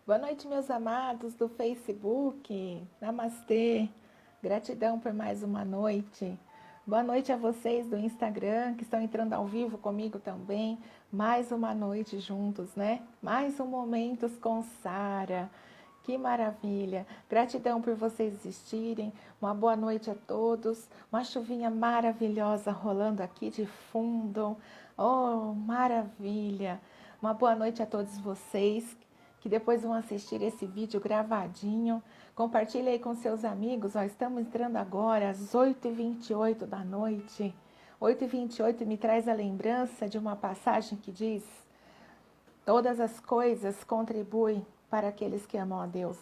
Boa noite, meus amados do Facebook. Namastê. Gratidão por mais uma noite. Boa noite a vocês do Instagram que estão entrando ao vivo comigo também. Mais uma noite juntos, né? Mais um Momentos com Sara. Que maravilha! Gratidão por vocês existirem. Uma boa noite a todos. Uma chuvinha maravilhosa rolando aqui de fundo. Oh, maravilha! Uma boa noite a todos vocês que depois vão assistir esse vídeo gravadinho. Compartilhe aí com seus amigos. Ó, estamos entrando agora às 8h28 da noite. 8h28 me traz a lembrança de uma passagem que diz: todas as coisas contribuem para aqueles que amam a Deus.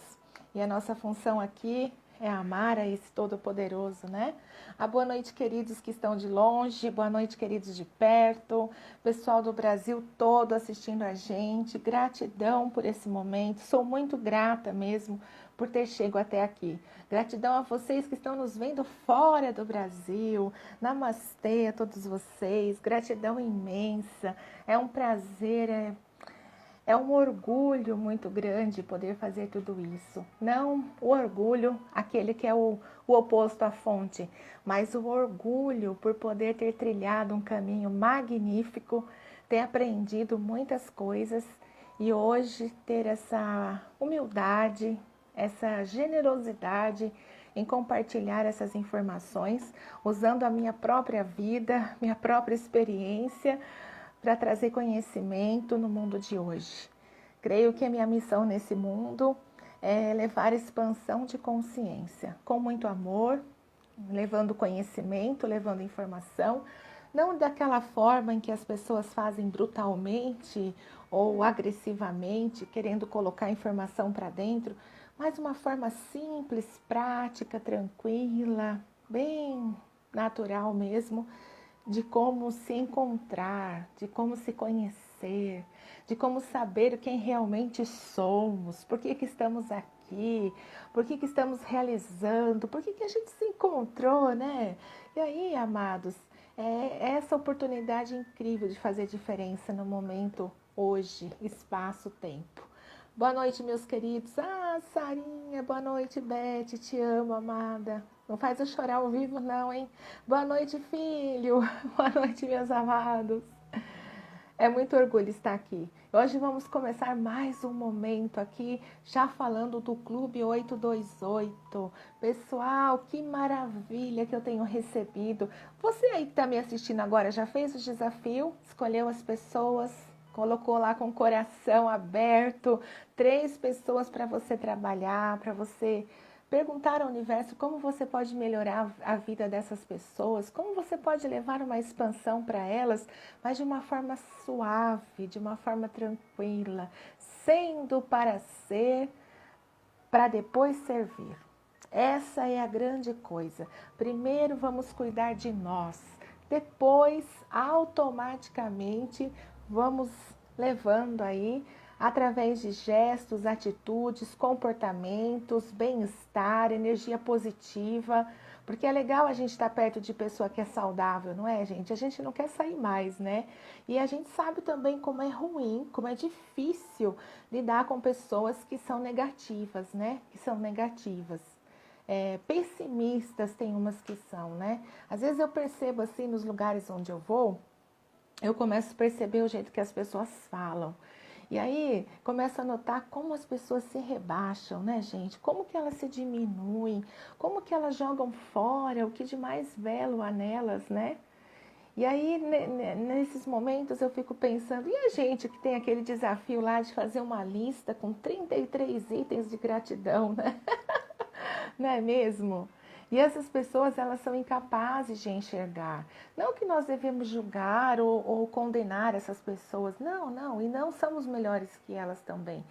E a nossa função aqui é amar a esse Todo-Poderoso, né? A boa noite, queridos que estão de longe, boa noite, queridos de perto, pessoal do Brasil todo assistindo a gente, gratidão por esse momento, sou muito grata mesmo por ter chegado até aqui. Gratidão a vocês que estão nos vendo fora do Brasil, namastê a todos vocês, gratidão imensa, é um prazer, é um orgulho muito grande poder fazer tudo isso. Não o orgulho, aquele que é o oposto à fonte, mas o orgulho por poder ter trilhado um caminho magnífico, ter aprendido muitas coisas e hoje ter essa humildade, essa generosidade em compartilhar essas informações, usando a minha própria vida, minha própria experiência, para trazer conhecimento no mundo de hoje. Creio que a minha missão nesse mundo é levar expansão de consciência, com muito amor, levando conhecimento, levando informação, não daquela forma em que as pessoas fazem brutalmente ou agressivamente, querendo colocar informação para dentro, mas uma forma simples, prática, tranquila, bem natural mesmo, de como se encontrar, de como se conhecer, de como saber quem realmente somos, por que estamos aqui, por que estamos realizando, por que a gente se encontrou, né? E aí, amados, é essa oportunidade incrível de fazer diferença no momento, hoje, espaço, tempo. Boa noite, meus queridos. Ah, Sarinha, boa noite, Beth, te amo, amada. Não faz eu chorar ao vivo, não, hein? Boa noite, filho. Boa noite, meus amados. É muito orgulho estar aqui. Hoje vamos começar mais um momento aqui, já falando do Clube 828. Pessoal, que maravilha que eu tenho recebido. Você aí que está me assistindo agora, já fez o desafio? Escolheu as pessoas? Colocou lá com o coração aberto, 3 pessoas para você trabalhar, para você perguntar ao universo como você pode melhorar a vida dessas pessoas, como você pode levar uma expansão para elas, mas de uma forma suave, de uma forma tranquila, sendo para ser, para depois servir. Essa é a grande coisa. Primeiro vamos cuidar de nós, depois automaticamente vamos levando aí através de gestos, atitudes, comportamentos, bem-estar, energia positiva, porque é legal a gente estar perto de pessoa que é saudável, não é, gente? A gente não quer sair mais, né? E a gente sabe também como é ruim, como é difícil lidar com pessoas que são negativas, né? Que são negativas. Pessimistas tem umas que são, né? Às vezes eu percebo assim nos lugares onde eu vou, eu começo a perceber o jeito que as pessoas falam. E aí começo a notar como as pessoas se rebaixam, né, gente? Como que elas se diminuem, como que elas jogam fora o que de mais belo há nelas, né? E aí, nesses momentos, eu fico pensando, e a gente que tem aquele desafio lá de fazer uma lista com 33 itens de gratidão, né? Não é mesmo? E essas pessoas, elas são incapazes de enxergar. Não que nós devemos julgar ou condenar essas pessoas. Não, não. E não somos melhores que elas também.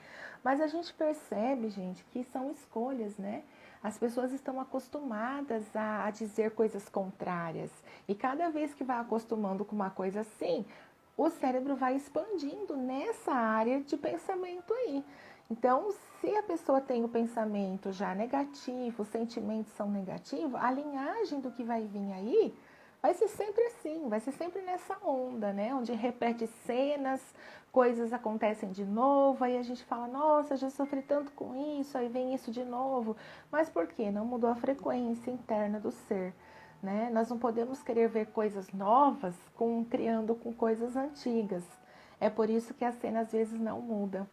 Mas a gente percebe, gente, que são escolhas, né? As pessoas estão acostumadas a dizer coisas contrárias. E cada vez que vai acostumando com uma coisa assim, o cérebro vai expandindo nessa área de pensamento aí. Então, se a pessoa tem o pensamento já negativo, os sentimentos são negativos, a linhagem do que vai vir aí vai ser sempre assim, vai ser sempre nessa onda, né? Onde repete cenas, coisas acontecem de novo, aí a gente fala, nossa, já sofri tanto com isso, aí vem isso de novo. Mas por quê? Não mudou a frequência interna do ser, né? Nós não podemos querer ver coisas novas criando com coisas antigas. É por isso que a cena às vezes não muda.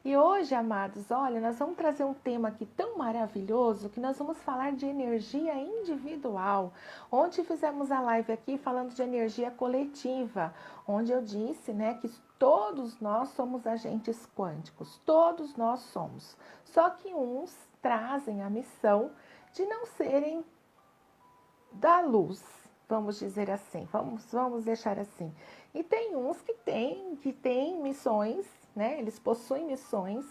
E hoje, amados, olha, nós vamos trazer um tema aqui tão maravilhoso que nós vamos falar de energia individual. Ontem fizemos a live aqui falando de energia coletiva, onde eu disse, né, que todos nós somos agentes quânticos, todos nós somos. Só que uns trazem a missão de não serem da luz, vamos dizer assim, vamos deixar assim. E tem uns que têm missões, né? Eles possuem missões,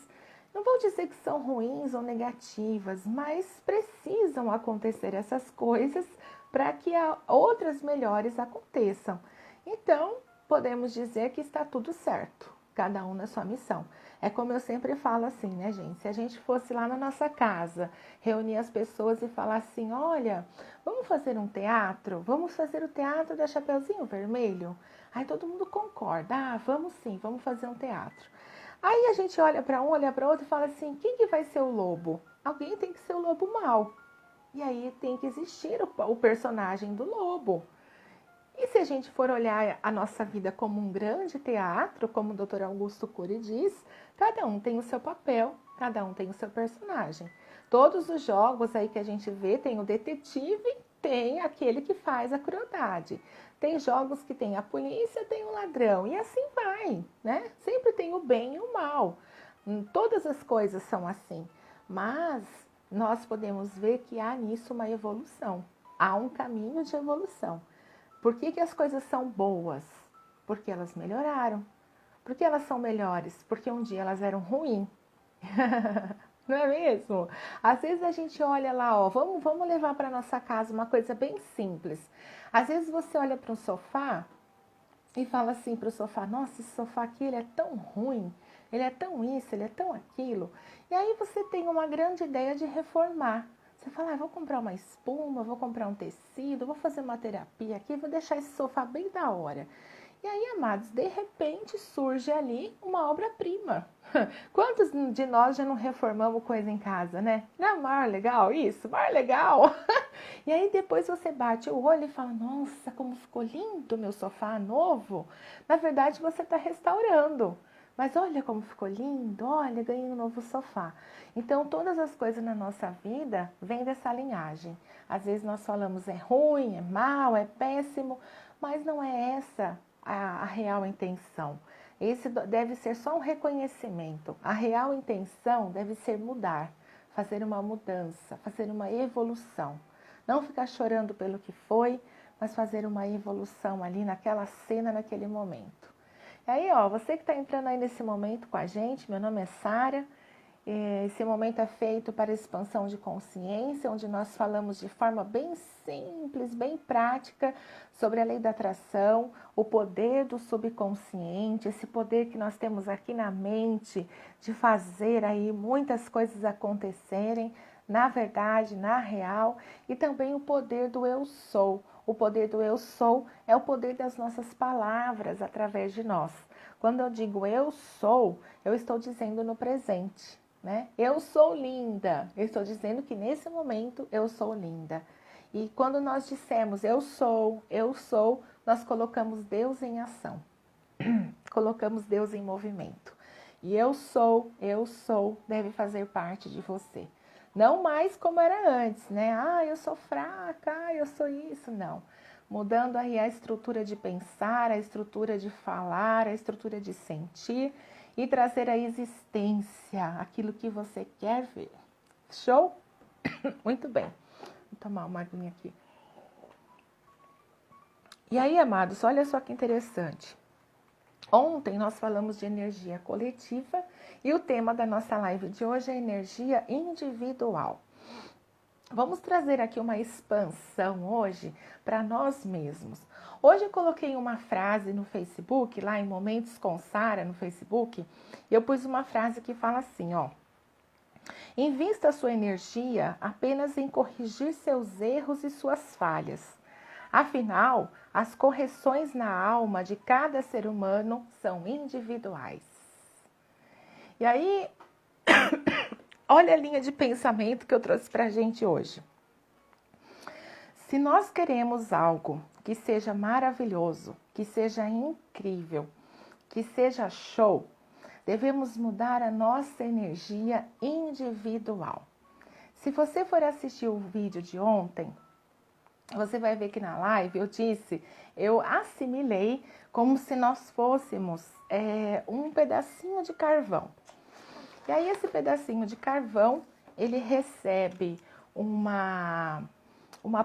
não vou dizer que são ruins ou negativas, mas precisam acontecer essas coisas para que outras melhores aconteçam. Então, podemos dizer que está tudo certo, cada um na sua missão. É como eu sempre falo assim, né, gente? Se a gente fosse lá na nossa casa, reunir as pessoas e falar assim, olha, vamos fazer um teatro? Vamos fazer o teatro da Chapeuzinho Vermelho? Aí todo mundo concorda, vamos sim, vamos fazer um teatro. Aí a gente olha para um, olha para outro e fala assim, quem que vai ser o lobo? Alguém tem que ser o lobo mau. E aí tem que existir o personagem do lobo. E se a gente for olhar a nossa vida como um grande teatro, como o Dr. Augusto Cury diz, cada um tem o seu papel, cada um tem o seu personagem. Todos os jogos aí que a gente vê, tem o detetive, tem aquele que faz a crueldade. Tem jogos que tem a polícia, tem o ladrão, e assim vai, né? Sempre tem o bem e o mal. Todas as coisas são assim. Mas nós podemos ver que há nisso uma evolução. Há um caminho de evolução. Por que as coisas são boas? Porque elas melhoraram. Por que elas são melhores? Porque um dia elas eram ruins. Não é mesmo? Às vezes a gente olha lá, ó, vamos levar para nossa casa uma coisa bem simples. Às vezes você olha para um sofá e fala assim para o sofá, nossa, esse sofá aqui ele é tão ruim, ele é tão isso, ele é tão aquilo. E aí você tem uma grande ideia de reformar. Você fala, vou comprar uma espuma, vou comprar um tecido, vou fazer uma terapia aqui, vou deixar esse sofá bem da hora. E aí, amados, de repente surge ali uma obra-prima. Quantos de nós já não reformamos coisa em casa, né? Não é mais legal isso? Mais legal! E aí depois você bate o olho e fala, nossa, como ficou lindo meu sofá novo. Na verdade, você está restaurando. Mas olha como ficou lindo, olha, ganhei um novo sofá. Então, todas as coisas na nossa vida vêm dessa linhagem. Às vezes nós falamos é ruim, é mal, é péssimo, mas não é essa a real intenção. Esse deve ser só um reconhecimento. A real intenção deve ser mudar, fazer uma mudança, fazer uma evolução. Não ficar chorando pelo que foi, mas fazer uma evolução ali naquela cena, naquele momento. E aí, ó, você que está entrando aí nesse momento com a gente, meu nome é Sara. Esse momento é feito para expansão de consciência, onde nós falamos de forma bem simples, bem prática, sobre a lei da atração, o poder do subconsciente, esse poder que nós temos aqui na mente de fazer aí muitas coisas acontecerem, na verdade, na real, e também o poder do eu sou. O poder do eu sou é o poder das nossas palavras através de nós. Quando eu digo eu sou, eu estou dizendo no presente. Né? Eu sou linda, eu estou dizendo que nesse momento eu sou linda. E quando nós dissemos eu sou, nós colocamos Deus em ação, colocamos Deus em movimento. E eu sou, deve fazer parte de você. Não mais como era antes, né? Eu sou fraca, eu sou isso, não. Mudando aí a estrutura de pensar, a estrutura de falar, a estrutura de sentir e trazer à existência aquilo que você quer ver. Show? Muito bem. Vou tomar uma aguinha aqui. E aí, amados, olha só que interessante. Ontem nós falamos de energia coletiva e o tema da nossa live de hoje é energia individual. Vamos trazer aqui uma expansão hoje para nós mesmos. Hoje eu coloquei uma frase no Facebook, lá em Momentos com Sara, no Facebook, e eu pus uma frase que fala assim, ó. Invista a sua energia apenas em corrigir seus erros e suas falhas. Afinal, as correções na alma de cada ser humano são individuais. E aí, olha a linha de pensamento que eu trouxe para a gente hoje. Se nós queremos algo que seja maravilhoso, que seja incrível, que seja show, devemos mudar a nossa energia individual. Se você for assistir o vídeo de ontem, você vai ver que na live eu assimilei como se nós fôssemos um pedacinho de carvão. E aí esse pedacinho de carvão, ele recebe uma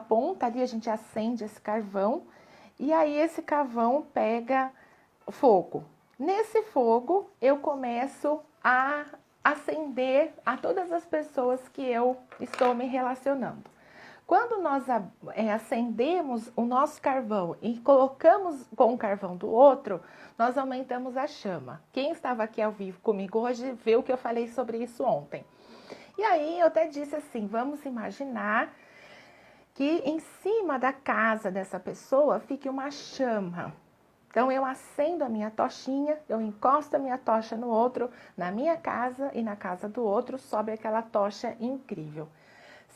ponta ali, a gente acende esse carvão e aí esse carvão pega fogo. Nesse fogo eu começo a acender a todas as pessoas que eu estou me relacionando. Quando nós acendemos o nosso carvão e colocamos com o carvão do outro, nós aumentamos a chama. Quem estava aqui ao vivo comigo hoje viu que eu falei sobre isso ontem. E aí eu até disse assim, vamos imaginar que em cima da casa dessa pessoa fique uma chama. Então eu acendo a minha tochinha, eu encosto a minha tocha no outro, na minha casa e na casa do outro, sobe aquela tocha incrível.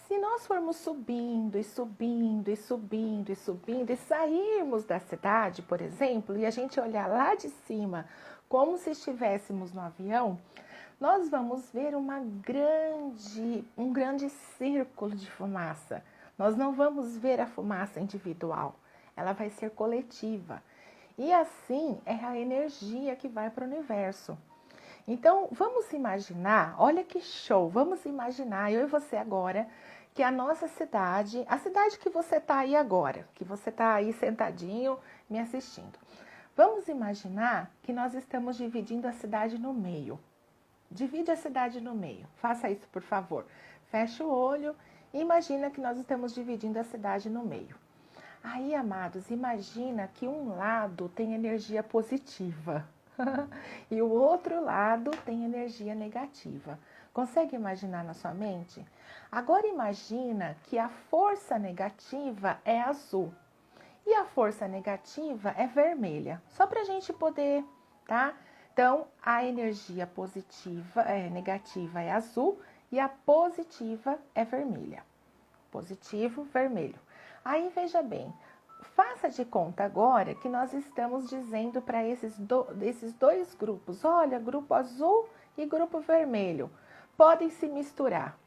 Se nós formos subindo e subindo e subindo e subindo e sairmos da cidade, por exemplo, e a gente olhar lá de cima como se estivéssemos no avião, nós vamos ver um grande círculo de fumaça. Nós não vamos ver a fumaça individual, ela vai ser coletiva. E assim é a energia que vai para o universo. Então, vamos imaginar, olha que show, vamos imaginar, eu e você agora, que a nossa cidade, a cidade que você está aí agora, que você está aí sentadinho me assistindo. Vamos imaginar que nós estamos dividindo a cidade no meio. Divide a cidade no meio, faça isso por favor. Fecha o olho e imagina que nós estamos dividindo a cidade no meio. Aí, amados, imagina que um lado tem energia positiva e o outro lado tem energia negativa. Consegue imaginar na sua mente? Agora imagina que a força negativa é azul e a força negativa é vermelha. Só para a gente poder, tá? Então, a energia negativa é azul e a positiva é vermelha. Positivo, vermelho. Aí, veja bem, faça de conta agora que nós estamos dizendo para esses dois grupos, olha, grupo azul e grupo vermelho, podem se misturar.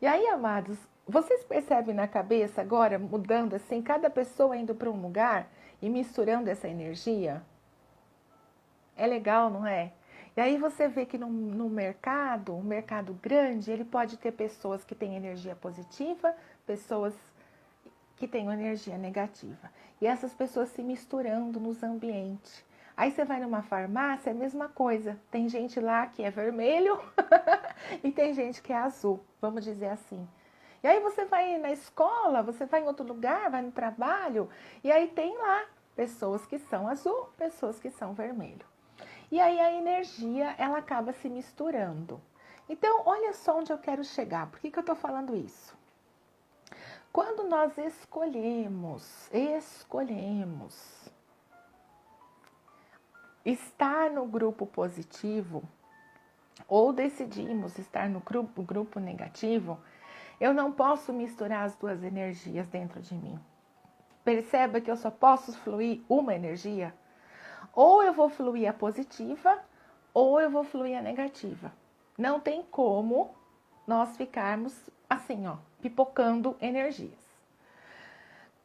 E aí, amados, vocês percebem na cabeça agora, mudando assim, cada pessoa indo para um lugar e misturando essa energia? É legal, não é? E aí você vê que no mercado, um mercado grande, ele pode ter pessoas que têm energia positiva, pessoas que têm energia negativa. E essas pessoas se misturando nos ambientes. Aí você vai numa farmácia, é a mesma coisa. Tem gente lá que é vermelho e tem gente que é azul, vamos dizer assim. E aí você vai na escola, você vai em outro lugar, vai no trabalho, e aí tem lá pessoas que são azul, pessoas que são vermelho. E aí a energia, ela acaba se misturando. Então, olha só onde eu quero chegar. Por que eu estou falando isso? Quando nós escolhemos estar no grupo positivo ou decidimos estar no grupo negativo, eu não posso misturar as duas energias dentro de mim. Perceba que eu só posso fluir uma energia. Ou eu vou fluir a positiva, ou eu vou fluir a negativa. Não tem como nós ficarmos assim, ó, pipocando energias.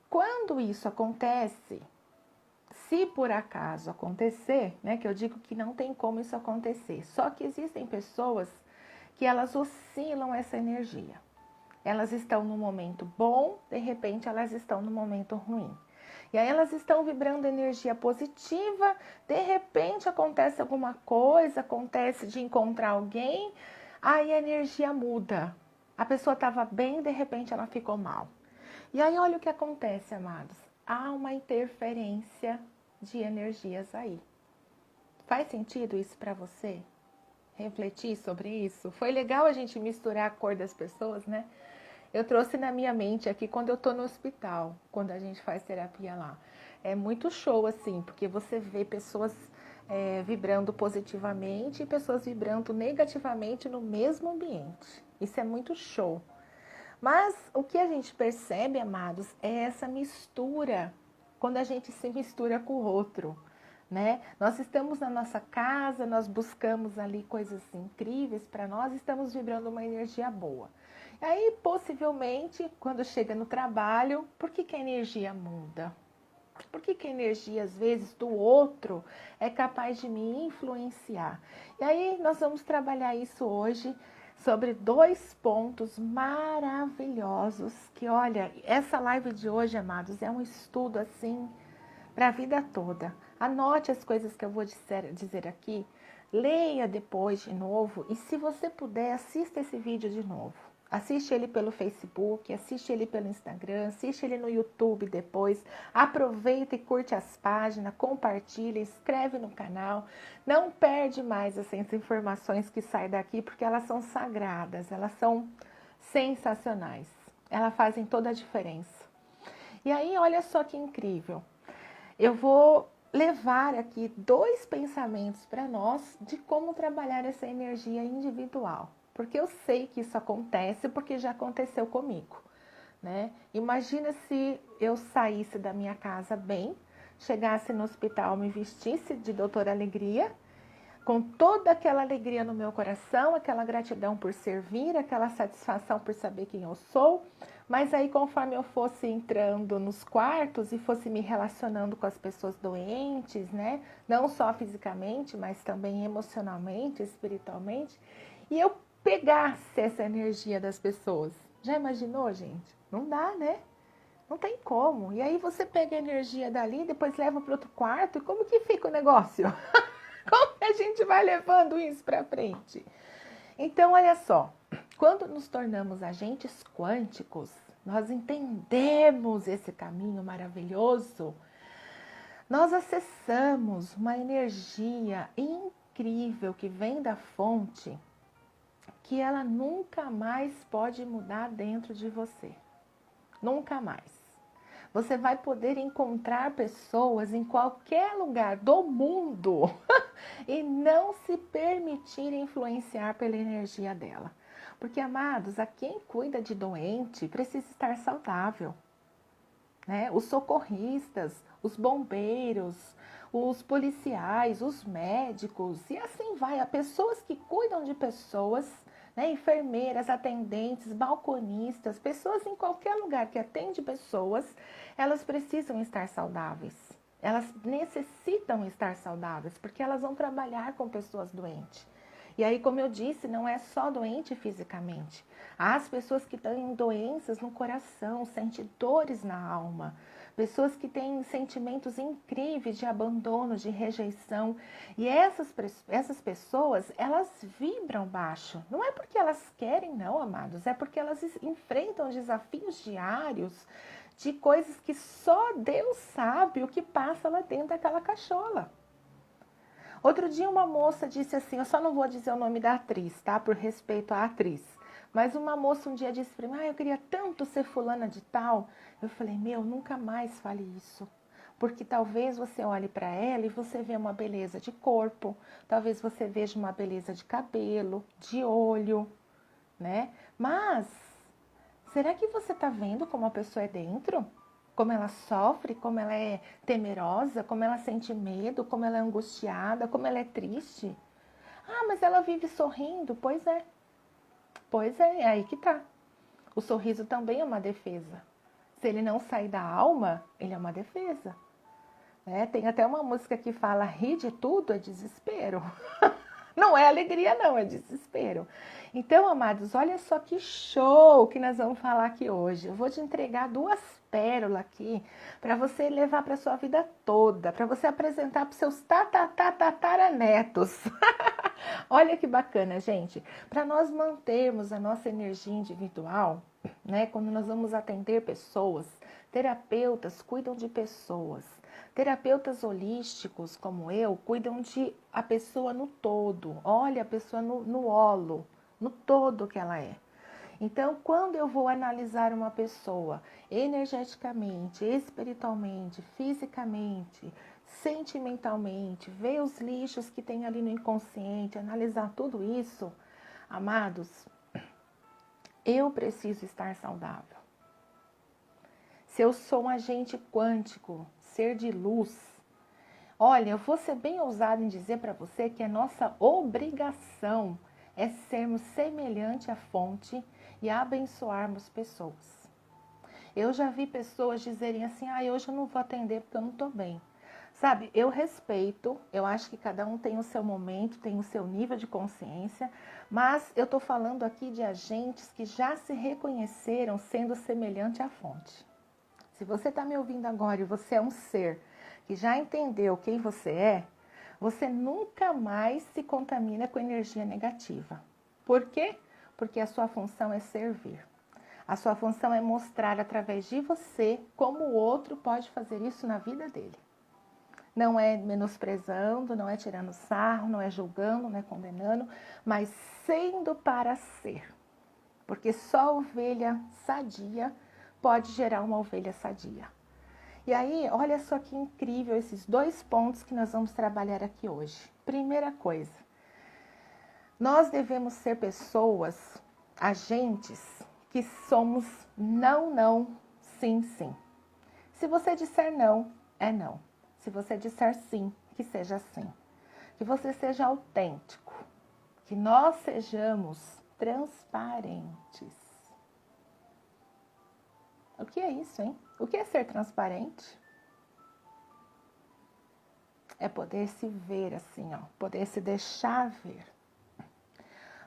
Quando isso acontece, se por acaso acontecer, né, que eu digo que não tem como isso acontecer, só que existem pessoas que elas oscilam essa energia. Elas estão no momento bom, de repente elas estão no momento ruim. E aí elas estão vibrando energia positiva, de repente acontece alguma coisa, acontece de encontrar alguém, aí a energia muda. A pessoa estava bem, de repente ela ficou mal. E aí olha o que acontece, amados. Há uma interferência de energias aí. Faz sentido isso para você? Refletir sobre isso? Foi legal a gente misturar a cor das pessoas, né? eu trouxe na minha mente aqui quando eu tô no hospital, quando a gente faz terapia lá. É muito show, assim, porque você vê pessoas vibrando positivamente e pessoas vibrando negativamente no mesmo ambiente. Isso é muito show. Mas o que a gente percebe, amados, é essa mistura, quando a gente se mistura com o outro, né? Nós estamos na nossa casa, nós buscamos ali coisas incríveis para nós, estamos vibrando uma energia boa. E aí, possivelmente, quando chega no trabalho, por que a energia muda? Por que a energia, às vezes, do outro é capaz de me influenciar? E aí, nós vamos trabalhar isso hoje sobre 2 pontos maravilhosos que, olha, essa live de hoje, amados, é um estudo, assim, para a vida toda. Anote as coisas que eu vou dizer aqui, leia depois de novo e, se você puder, assista esse vídeo de novo. Assiste ele pelo Facebook, assiste ele pelo Instagram, assiste ele no YouTube depois. Aproveita e curte as páginas, compartilha, inscreve no canal. Não perde mais essas informações que saem daqui, porque elas são sagradas, elas são sensacionais. Elas fazem toda a diferença. E aí, olha só que incrível. Eu vou levar aqui 2 pensamentos para nós de como trabalhar essa energia individual. Porque eu sei que isso acontece, porque já aconteceu comigo, né? Imagina se eu saísse da minha casa bem, chegasse no hospital, me vestisse de doutora Alegria, com toda aquela alegria no meu coração, aquela gratidão por servir, aquela satisfação por saber quem eu sou. Mas aí, conforme eu fosse entrando nos quartos e fosse me relacionando com as pessoas doentes, né? Não só fisicamente, mas também emocionalmente, espiritualmente, e eu pegasse essa energia das pessoas. Já imaginou, gente? Não dá, né? Não tem como. E aí você pega a energia dali, depois leva para outro quarto, e como que fica o negócio? Como que a gente vai levando isso para frente? Então, olha só, quando nos tornamos agentes quânticos, nós entendemos esse caminho maravilhoso, nós acessamos uma energia incrível que vem da fonte, que ela nunca mais pode mudar dentro de você. Nunca mais. Você vai poder encontrar pessoas em qualquer lugar do mundo e não se permitir influenciar pela energia dela. Porque, amados, a quem cuida de doente precisa estar saudável, né? Os socorristas, os bombeiros, os policiais, os médicos e assim vai. Há pessoas que cuidam de pessoas, né? Enfermeiras, atendentes, balconistas, pessoas em qualquer lugar que atende pessoas, elas precisam estar saudáveis. Elas necessitam estar saudáveis, porque elas vão trabalhar com pessoas doentes. E aí, como eu disse, não é só doente fisicamente. Há as pessoas que têm doenças no coração, sentem dores na alma. Pessoas que têm sentimentos incríveis de abandono, de rejeição. E essas pessoas, elas vibram baixo. Não é porque elas querem, não, amados. É porque elas enfrentam desafios diários de coisas que só Deus sabe o que passa lá dentro daquela cachola. Outro dia uma moça disse assim, eu só não vou dizer o nome da atriz, tá? Por respeito à atriz. Mas uma moça um dia disse para mim, eu queria tanto ser fulana de tal. Eu falei, nunca mais fale isso. Porque talvez você olhe para ela e você vê uma beleza de corpo, talvez você veja uma beleza de cabelo, de olho, né? Mas, será que você está vendo como a pessoa é dentro? Como ela sofre, como ela é temerosa, como ela sente medo, como ela é angustiada, como ela é triste. Ah, mas ela vive sorrindo. Pois é aí que tá. O sorriso também é uma defesa. Se ele não sair da alma, ele é uma defesa. Tem até uma música que fala, rir de tudo é desespero. Não é alegria, não, é desespero. Então, amados, olha só que show que nós vamos falar aqui hoje. Eu vou te entregar 2 pérolas aqui para você levar para sua vida toda, para você apresentar para os seus tataranetos. Olha que bacana, gente. Para nós mantermos a nossa energia individual, né, quando nós vamos atender pessoas, terapeutas cuidam de pessoas. Terapeutas holísticos, como eu, cuidam de a pessoa no todo. Olha a pessoa no olo, no todo que ela é. Então, quando eu vou analisar uma pessoa energeticamente, espiritualmente, fisicamente, sentimentalmente, ver os lixos que tem ali no inconsciente, analisar tudo isso, amados, eu preciso estar saudável. Se eu sou um agente quântico, ser de luz, olha, eu vou ser bem ousada em dizer para você que a nossa obrigação é sermos semelhante à fonte e abençoarmos pessoas. Eu já vi pessoas dizerem assim, hoje eu não vou atender porque eu não estou bem. Sabe, eu respeito, eu acho que cada um tem o seu momento, tem o seu nível de consciência, mas eu estou falando aqui de agentes que já se reconheceram sendo semelhante à fonte. Se você está me ouvindo agora e você é um ser que já entendeu quem você nunca mais se contamina com energia negativa. Por quê? Porque a sua função é servir. A sua função é mostrar através de você como o outro pode fazer isso na vida dele. Não é menosprezando, não é tirando sarro, não é julgando, não é condenando, mas sendo para ser. Porque só ovelha sadia pode gerar uma ovelha sadia. E aí, olha só que incrível esses 2 pontos que nós vamos trabalhar aqui hoje. Primeira coisa, nós devemos ser pessoas, agentes, que somos não, não, sim, sim. Se você disser não, é não. Se você disser sim, que seja sim. Que você seja autêntico. Que nós sejamos transparentes. O que é isso, hein? O que é ser transparente? É poder se ver assim, ó, poder se deixar ver.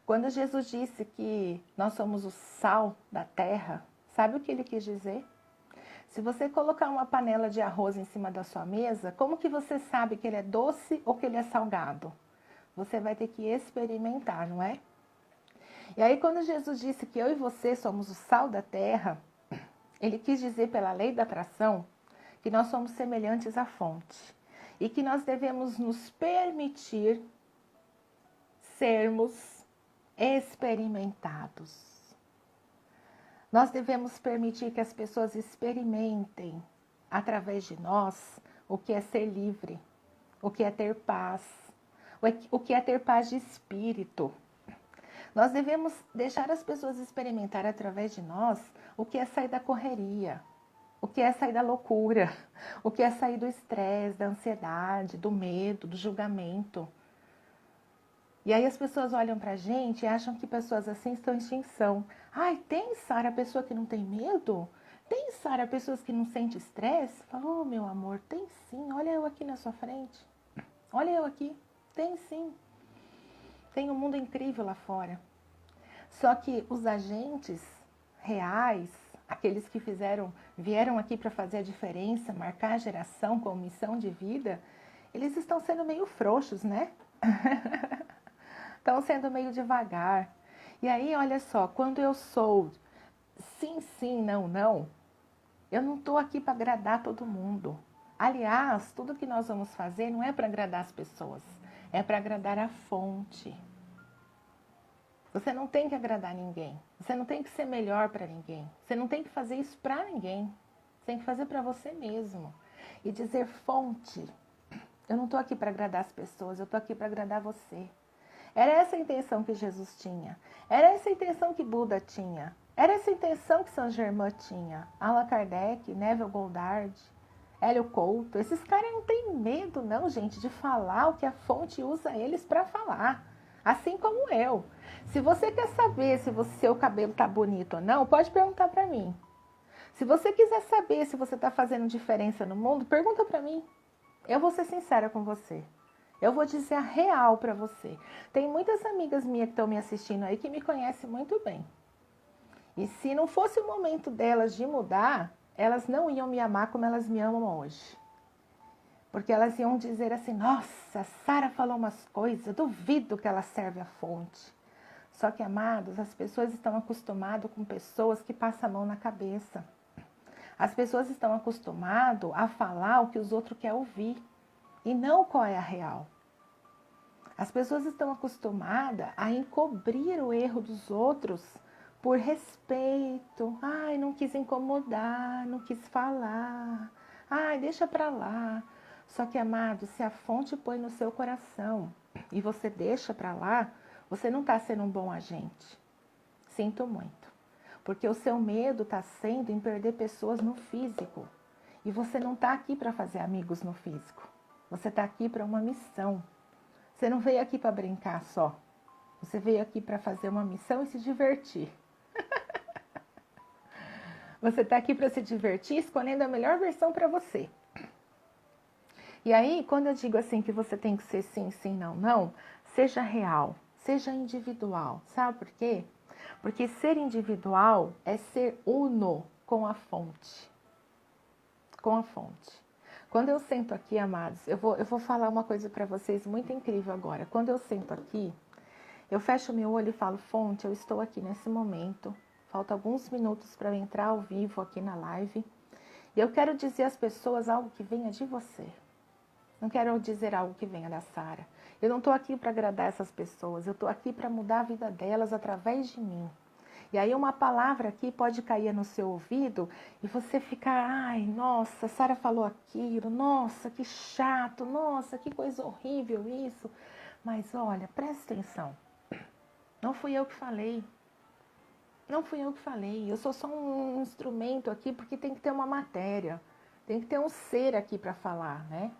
Quando Jesus disse que nós somos o sal da terra, sabe o que ele quis dizer? Se você colocar uma panela de arroz em cima da sua mesa, como que você sabe que ele é doce ou que ele é salgado? Você vai ter que experimentar, não é? E aí, quando Jesus disse que eu e você somos o sal da terra, ele quis dizer pela lei da atração que nós somos semelhantes à fonte e que nós devemos nos permitir sermos experimentados. Nós devemos permitir que as pessoas experimentem, através de nós, o que é ser livre, o que é ter paz, o que é ter paz de espírito. Nós devemos deixar as pessoas experimentar através de nós o que é sair da correria, o que é sair da loucura, o que é sair do estresse, da ansiedade, do medo, do julgamento. E aí as pessoas olham pra gente e acham que pessoas assim estão em extinção. Ai, tem, Sara, pessoa que não tem medo? Tem, Sara, pessoas que não sentem estresse? Falou, meu amor, tem sim. Olha eu aqui na sua frente. Olha eu aqui. Tem sim. Tem um mundo incrível lá fora. Só que os agentes reais, aqueles que vieram aqui para fazer a diferença, marcar a geração com missão de vida, eles estão sendo meio frouxos, né? Estão sendo meio devagar. E aí, olha só, quando eu sou sim, sim, não, não, eu não estou aqui para agradar todo mundo. Aliás, tudo que nós vamos fazer não é para agradar as pessoas, é para agradar a fonte. Você não tem que agradar ninguém. Você não tem que ser melhor para ninguém. Você não tem que fazer isso para ninguém. Você tem que fazer para você mesmo. E dizer, fonte, eu não estou aqui para agradar as pessoas, eu estou aqui para agradar você. Era essa a intenção que Jesus tinha. Era essa a intenção que Buda tinha. Era essa a intenção que Saint Germain tinha. Allan Kardec, Neville Goddard, Hélio Couto. Esses caras não têm medo, não, gente, de falar o que a fonte usa eles para falar. Assim como eu. Se você quer saber se o seu cabelo tá bonito ou não, pode perguntar para mim. Se você quiser saber se você está fazendo diferença no mundo, pergunta para mim. Eu vou ser sincera com você. Eu vou dizer a real para você. Tem muitas amigas minhas que estão me assistindo aí que me conhecem muito bem. E se não fosse o momento delas de mudar, elas não iam me amar como elas me amam hoje. Porque elas iam dizer assim, nossa, a Sara falou umas coisas, duvido que ela serve a fonte. Só que, amados, as pessoas estão acostumadas com pessoas que passam a mão na cabeça. As pessoas estão acostumadas a falar o que os outros querem ouvir. E não qual é a real. As pessoas estão acostumadas a encobrir o erro dos outros por respeito. Ai, não quis incomodar, não quis falar. Ai, deixa pra lá. Só que, amado, se a fonte põe no seu coração e você deixa pra lá, você não está sendo um bom agente. Sinto muito. Porque o seu medo está sendo em perder pessoas no físico. E você não está aqui para fazer amigos no físico. Você está aqui para uma missão. Você não veio aqui para brincar só. Você veio aqui para fazer uma missão e se divertir. Você está aqui para se divertir, escolhendo a melhor versão para você. E aí, quando eu digo assim que você tem que ser sim, sim, não, não, seja real, seja individual. Sabe por quê? Porque ser individual é ser uno com a fonte. Com a fonte. Quando eu sento aqui, amados, eu vou falar uma coisa para vocês muito incrível agora. Quando eu sento aqui, eu fecho meu olho e falo, fonte, eu estou aqui nesse momento. Falta alguns minutos para eu entrar ao vivo aqui na live. E eu quero dizer às pessoas algo que venha de você. Não quero dizer algo que venha da Sara. Eu não estou aqui para agradar essas pessoas. Eu estou aqui para mudar a vida delas através de mim. E aí uma palavra aqui pode cair no seu ouvido e você ficar, ai, nossa, a Sara falou aquilo, nossa, que chato, nossa, que coisa horrível isso. Mas olha, presta atenção. Não fui eu que falei. Não fui eu que falei. Eu sou só um instrumento aqui porque tem que ter uma matéria. Tem que ter um ser aqui para falar, né?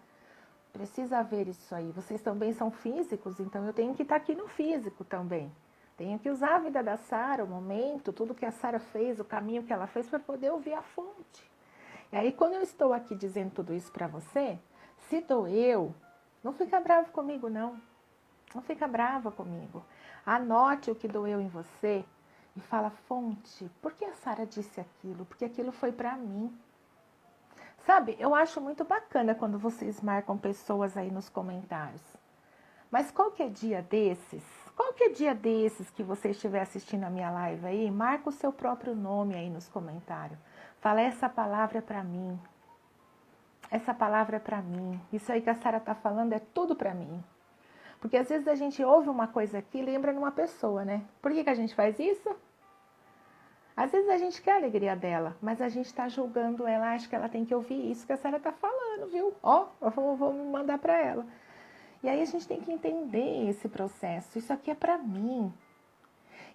Precisa haver isso aí. Vocês também são físicos, então eu tenho que estar aqui no físico também. Tenho que usar a vida da Sara, o momento, tudo que a Sara fez, o caminho que ela fez para poder ouvir a fonte. E aí, quando eu estou aqui dizendo tudo isso para você, se doeu, não fica bravo comigo, não. Não fica brava comigo. Anote o que doeu em você e fala, fonte, por que a Sara disse aquilo? Porque aquilo foi para mim. Sabe, eu acho muito bacana quando vocês marcam pessoas aí nos comentários. Mas qualquer dia desses que você estiver assistindo a minha live aí, marca o seu próprio nome aí nos comentários. Fala, essa palavra é para mim. Essa palavra é para mim. Isso aí que a Sara está falando é tudo para mim. Porque às vezes a gente ouve uma coisa aqui e lembra numa pessoa, né? Por que a gente faz isso? Às vezes a gente quer a alegria dela, mas a gente está julgando ela, acha que ela tem que ouvir isso que a Sara está falando, viu? Ó, eu vou mandar para ela. E aí a gente tem que entender esse processo. Isso aqui é para mim.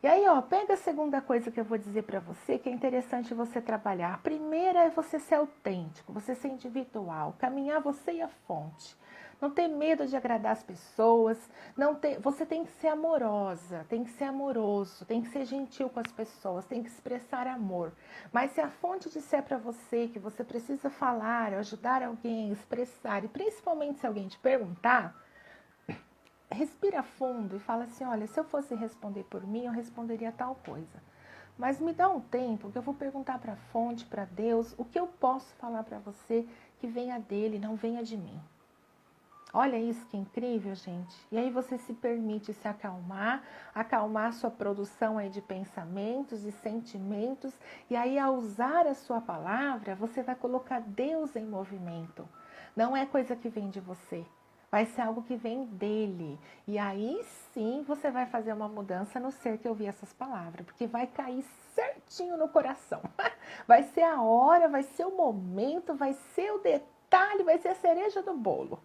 E aí, ó, pega a segunda coisa que eu vou dizer para você, que é interessante você trabalhar. A primeira é você ser autêntico, você ser individual, caminhar você e a fonte. Não ter medo de agradar as pessoas, você tem que ser amorosa, tem que ser amoroso, tem que ser gentil com as pessoas, tem que expressar amor. Mas se a fonte disser para você que você precisa falar, ajudar alguém, expressar, e principalmente se alguém te perguntar, respira fundo e fala assim, olha, se eu fosse responder por mim, eu responderia tal coisa. Mas me dá um tempo que eu vou perguntar para a fonte, para Deus, o que eu posso falar para você que venha dele, não venha de mim. Olha isso que incrível, gente. E aí você se permite se acalmar a sua produção aí de pensamentos e sentimentos. E aí ao usar a sua palavra, você vai colocar Deus em movimento. Não é coisa que vem de você. Vai ser algo que vem dele. E aí sim você vai fazer uma mudança no ser que ouvir essas palavras. Porque vai cair certinho no coração. Vai ser a hora, vai ser o momento, vai ser o detalhe, vai ser a cereja do bolo.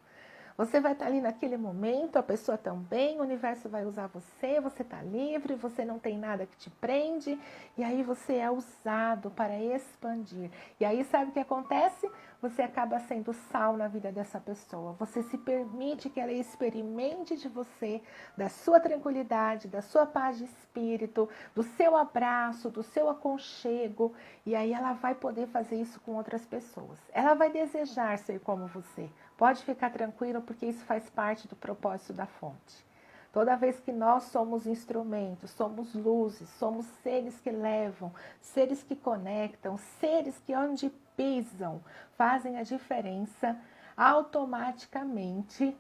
Você vai estar ali naquele momento, a pessoa também, o universo vai usar você está livre, você não tem nada que te prende, e aí você é usado para expandir. E aí sabe o que acontece? Você acaba sendo sal na vida dessa pessoa. Você se permite que ela experimente de você, da sua tranquilidade, da sua paz de espírito, do seu abraço, do seu aconchego, e aí ela vai poder fazer isso com outras pessoas. Ela vai desejar ser como você. Pode ficar tranquilo, porque isso faz parte do propósito da fonte. Toda vez que nós somos instrumentos, somos luzes, somos seres que levam, seres que conectam, seres que onde pisam fazem a diferença, automaticamente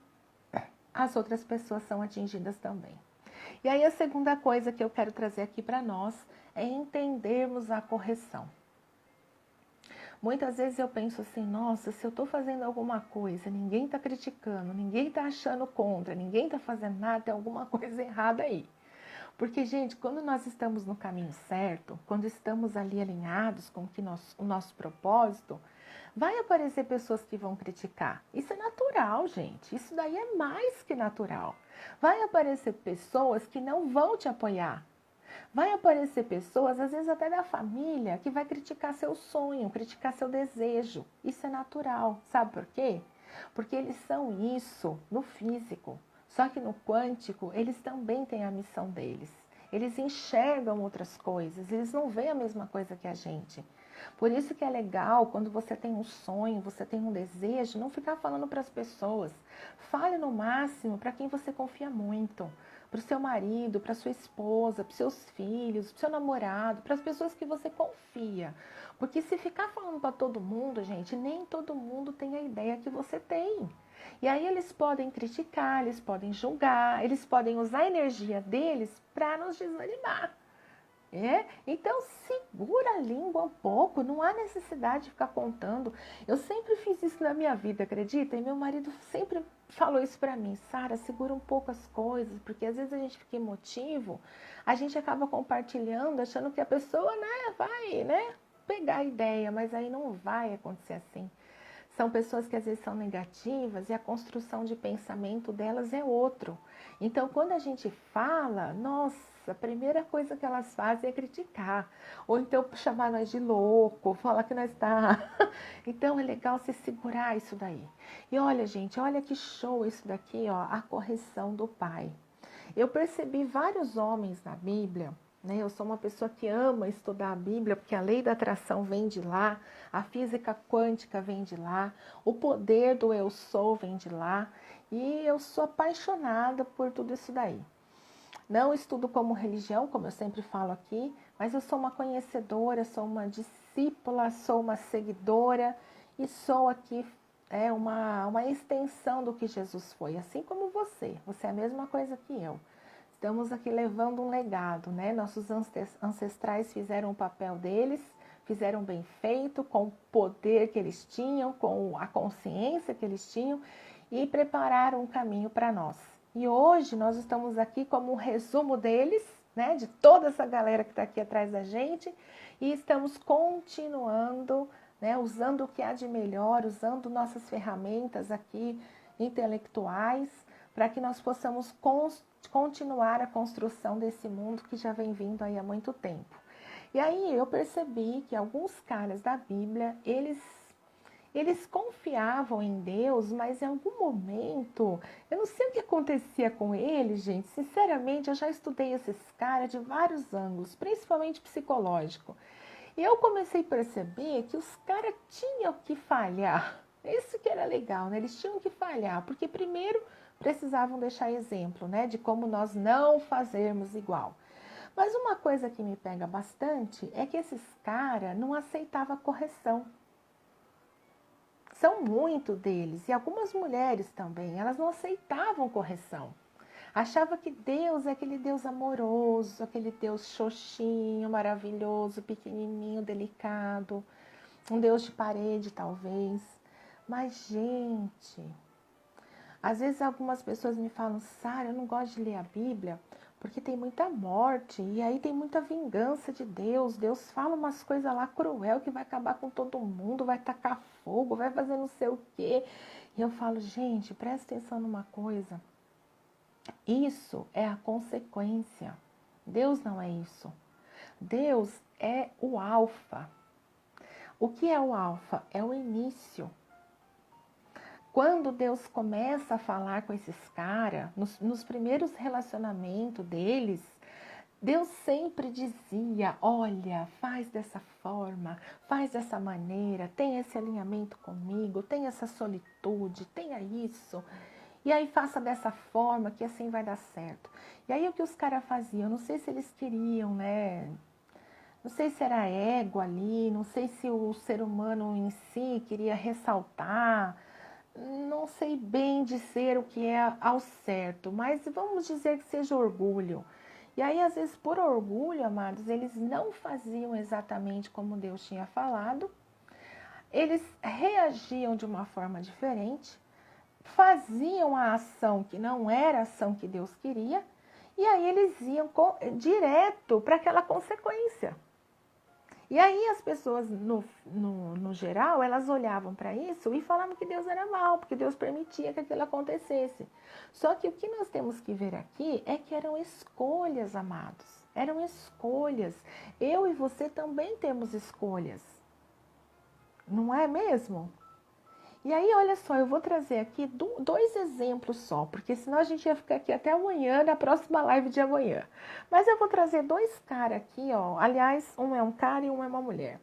as outras pessoas são atingidas também. E aí a segunda coisa que eu quero trazer aqui para nós é entendermos a correção. Muitas vezes eu penso assim, nossa, se eu estou fazendo alguma coisa, ninguém está criticando, ninguém está achando contra, ninguém está fazendo nada, tem alguma coisa errada aí. Porque, gente, quando nós estamos no caminho certo, quando estamos ali alinhados com o nosso propósito, vai aparecer pessoas que vão criticar. Isso é natural, gente. Isso daí é mais que natural. Vai aparecer pessoas que não vão te apoiar. Vai aparecer pessoas, às vezes até da família, que vai criticar seu sonho, criticar seu desejo. Isso é natural. Sabe por quê? Porque eles são isso no físico. Só que no quântico, eles também têm a missão deles. Eles enxergam outras coisas, eles não veem a mesma coisa que a gente. Por isso que é legal quando você tem um sonho, você tem um desejo, não ficar falando para as pessoas. Fale no máximo para quem você confia muito. Para o seu marido, para sua esposa, para os seus filhos, para o seu namorado, para as pessoas que você confia. Porque se ficar falando para todo mundo, gente, nem todo mundo tem a ideia que você tem. E aí eles podem criticar, eles podem julgar, eles podem usar a energia deles para nos desanimar. Então segura a língua um pouco, não há necessidade de ficar contando. Eu sempre fiz isso na minha vida, acredita? E meu marido sempre falou isso pra mim: Sara, segura um pouco as coisas, porque às vezes a gente fica emotivo, a gente acaba compartilhando, achando que a pessoa, vai, pegar a ideia, mas aí não vai acontecer assim. São pessoas que às vezes são negativas e a construção de pensamento delas é outro. Então, quando a gente fala, nossa, a primeira coisa que elas fazem é criticar. Ou então chamar nós de louco, falar que nós está... Então, é legal se segurar isso daí. E olha, gente, olha que show isso daqui, ó, a correção do pai. Eu percebi vários homens na Bíblia, né? Eu sou uma pessoa que ama estudar a Bíblia, porque a lei da atração vem de lá, a física quântica vem de lá, o poder do eu sou vem de lá, e eu sou apaixonada por tudo isso daí. Não estudo como religião, como eu sempre falo aqui, mas eu sou uma conhecedora, sou uma discípula, sou uma seguidora e sou aqui uma extensão do que Jesus foi, assim como você. Você é a mesma coisa que eu. Estamos aqui levando um legado, né? Nossos ancestrais fizeram o papel deles, fizeram bem feito, com o poder que eles tinham, com a consciência que eles tinham e prepararam um caminho para nós. E hoje nós estamos aqui como um resumo deles, né? De toda essa galera que está aqui atrás da gente e estamos continuando, né? Usando o que há de melhor, usando nossas ferramentas aqui intelectuais para que nós possamos continuar a construção desse mundo que já vem vindo aí há muito tempo. E aí eu percebi que alguns caras da Bíblia, eles confiavam em Deus, mas em algum momento, eu não sei o que acontecia com eles, gente. Sinceramente, eu já estudei esses caras de vários ângulos, principalmente psicológico. E eu comecei a perceber que os caras tinham que falhar. Isso que era legal, né? Eles tinham que falhar, porque primeiro precisavam deixar exemplo, né, de como nós não fazermos igual. Mas uma coisa que me pega bastante é que esses caras não aceitavam correção. São muito deles, e algumas mulheres também, elas não aceitavam correção. Achava que Deus é aquele Deus amoroso, aquele Deus xoxinho, maravilhoso, pequenininho, delicado, um Deus de parede talvez. Mas, gente, às vezes algumas pessoas me falam: Sara, eu não gosto de ler a Bíblia porque tem muita morte e aí tem muita vingança de Deus. Deus fala umas coisas lá cruel que vai acabar com todo mundo, vai tacar fogo, vai fazer não sei o quê. E eu falo: gente, presta atenção numa coisa. Isso é a consequência. Deus não é isso. Deus é o alfa. O que é o alfa? É o início. Quando Deus começa a falar com esses caras, nos primeiros relacionamentos deles, Deus sempre dizia: olha, faz dessa forma, faz dessa maneira, tem esse alinhamento comigo, tem essa solitude, tenha isso. E aí faça dessa forma que assim vai dar certo. E aí o que os caras faziam? Não sei se eles queriam, né? Não sei se era ego ali, não sei se o ser humano em si queria ressaltar. Não sei bem dizer o que é ao certo, mas vamos dizer que seja orgulho. E aí, às vezes, por orgulho, amados, eles não faziam exatamente como Deus tinha falado, eles reagiam de uma forma diferente, faziam a ação que não era a ação que Deus queria, E aí eles iam direto para aquela consequência. E aí as pessoas, no geral, elas olhavam para isso e falavam que Deus era mal, porque Deus permitia que aquilo acontecesse. Só que o que nós temos que ver aqui é que eram escolhas, amados. Eram escolhas. Eu e você também temos escolhas. Não é mesmo? E aí, olha só, eu vou trazer aqui dois exemplos só, porque senão a gente ia ficar aqui até amanhã, na próxima live de amanhã. Mas eu vou trazer dois caras aqui, ó. Aliás, um é um cara e um é uma mulher.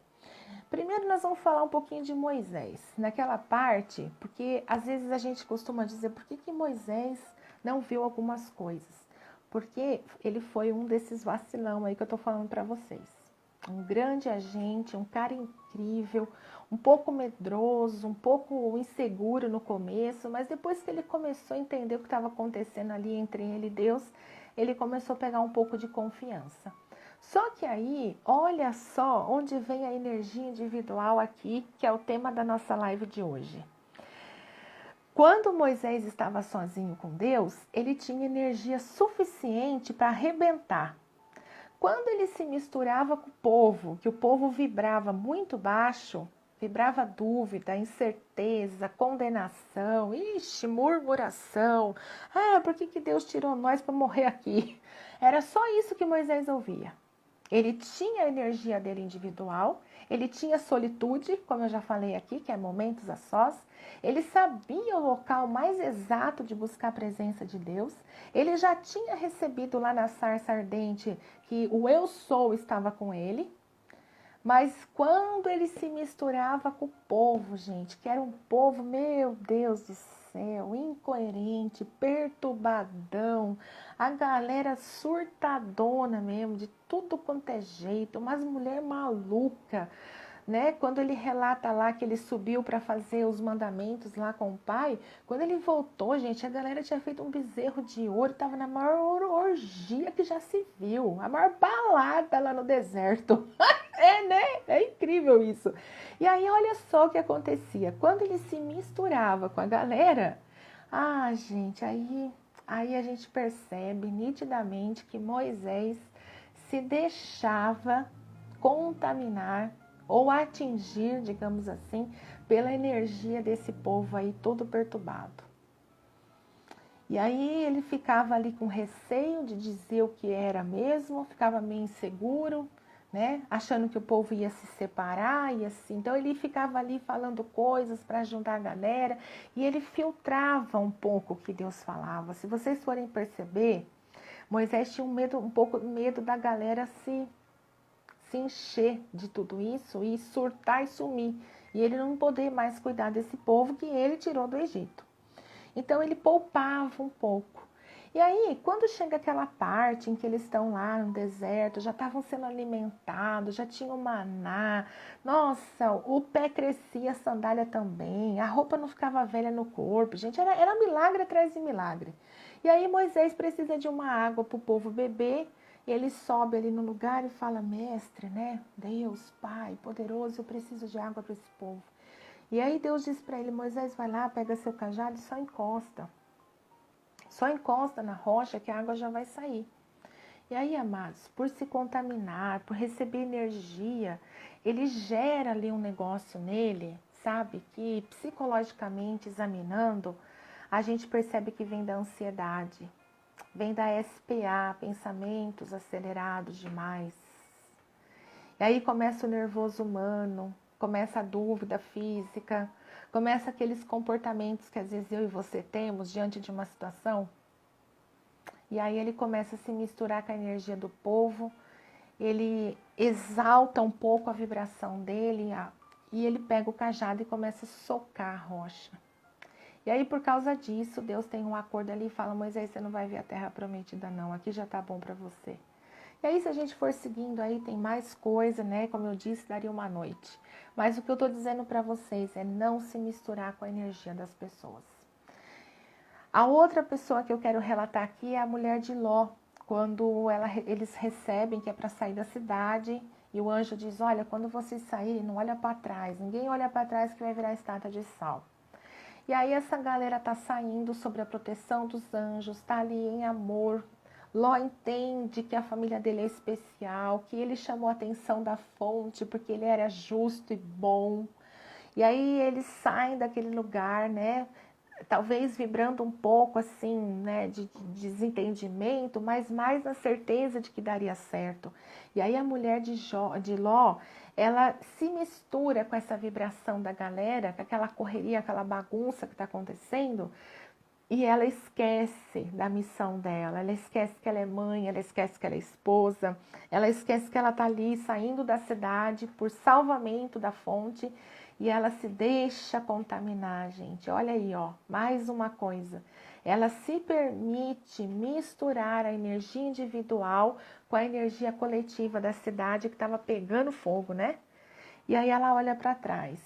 Primeiro nós vamos falar um pouquinho de Moisés, naquela parte, porque às vezes a gente costuma dizer por que Moisés não viu algumas coisas. Porque ele foi um desses vacilão aí que eu tô falando para vocês. Um grande agente, um cara incrível, um pouco medroso, um pouco inseguro no começo, mas depois que ele começou a entender o que estava acontecendo ali entre ele e Deus, ele começou a pegar um pouco de confiança. Só que aí, olha só onde vem a energia individual aqui, que é o tema da nossa live de hoje. Quando Moisés estava sozinho com Deus, ele tinha energia suficiente para arrebentar. Quando ele se misturava com o povo, que o povo vibrava muito baixo, vibrava dúvida, incerteza, condenação, murmuração. Ah, por que Deus tirou nós para morrer aqui? Era só isso que Moisés ouvia. Ele tinha a energia dele individual, ele tinha solitude, como eu já falei aqui, que é momentos a sós. Ele sabia o local mais exato de buscar a presença de Deus. Ele já tinha recebido lá na sarça ardente que o eu sou estava com ele. Mas quando ele se misturava com o povo, gente, que era um povo, meu Deus do céu, incoerente, perturbadão, a galera surtadona mesmo, de tudo quanto é jeito, umas mulher maluca, né? Quando ele relata lá que ele subiu para fazer os mandamentos lá com o pai, quando ele voltou, gente, a galera tinha feito um bezerro de ouro, estava na maior orgia que já se viu, a maior balada lá no deserto. É, né? É incrível isso. E aí, olha só o que acontecia. Quando ele se misturava com a galera, gente, aí a gente percebe nitidamente que Moisés se deixava contaminar ou atingir, digamos assim, pela energia desse povo aí todo perturbado. E aí ele ficava ali com receio de dizer o que era mesmo, ficava meio inseguro, né? Achando que o povo ia se separar e assim. Então ele ficava ali falando coisas para juntar a galera e ele filtrava um pouco o que Deus falava. Se vocês forem perceber, Moisés tinha um pouco medo da galera se encher de tudo isso e surtar e sumir. E ele não poder mais cuidar desse povo que ele tirou do Egito. Então ele poupava um pouco. E aí, quando chega aquela parte em que eles estão lá no deserto, já estavam sendo alimentados, já tinham maná, nossa, o pé crescia, a sandália também, a roupa não ficava velha no corpo, gente, era milagre atrás de milagre. E aí Moisés precisa de uma água para o povo beber, e ele sobe ali no lugar e fala, mestre, né, Deus, Pai, poderoso, eu preciso de água para esse povo. E aí Deus diz para ele, Moisés, vai lá, pega seu cajado e só encosta. Só encosta na rocha que a água já vai sair. E aí, amados, por se contaminar, por receber energia, ele gera ali um negócio nele, sabe? Que psicologicamente examinando, a gente percebe que vem da ansiedade, vem da SPA, pensamentos acelerados demais. E aí começa o nervoso humano, começa a dúvida física, começa aqueles comportamentos que às vezes eu e você temos diante de uma situação. E aí ele começa a se misturar com a energia do povo, ele exalta um pouco a vibração dele e ele pega o cajado e começa a socar a rocha. E aí por causa disso, Deus tem um acordo ali e fala, Moisés, você não vai ver a terra prometida não, aqui já tá bom para você. E aí, se a gente for seguindo aí, tem mais coisa, né? Como eu disse, daria uma noite. Mas o que eu tô dizendo para vocês é não se misturar com a energia das pessoas. A outra pessoa que eu quero relatar aqui é a mulher de Ló. Quando eles recebem que é para sair da cidade e o anjo diz, olha, quando vocês saírem, não olha para trás. Ninguém olha para trás que vai virar estátua de sal. E aí essa galera tá saindo sob a proteção dos anjos, tá ali em amor, Ló entende que a família dele é especial, que ele chamou a atenção da fonte porque ele era justo e bom. E aí eles saem daquele lugar, né? Talvez vibrando um pouco assim, né, de desentendimento, mas mais na certeza de que daria certo. E aí a mulher de Ló, ela se mistura com essa vibração da galera, com aquela correria, aquela bagunça que está acontecendo, e ela esquece da missão dela, ela esquece que ela é mãe, ela esquece que ela é esposa, ela esquece que ela está ali saindo da cidade por salvamento da fonte e ela se deixa contaminar, gente. Olha aí, ó, mais uma coisa. Ela se permite misturar a energia individual com a energia coletiva da cidade que estava pegando fogo, né? E aí ela olha para trás,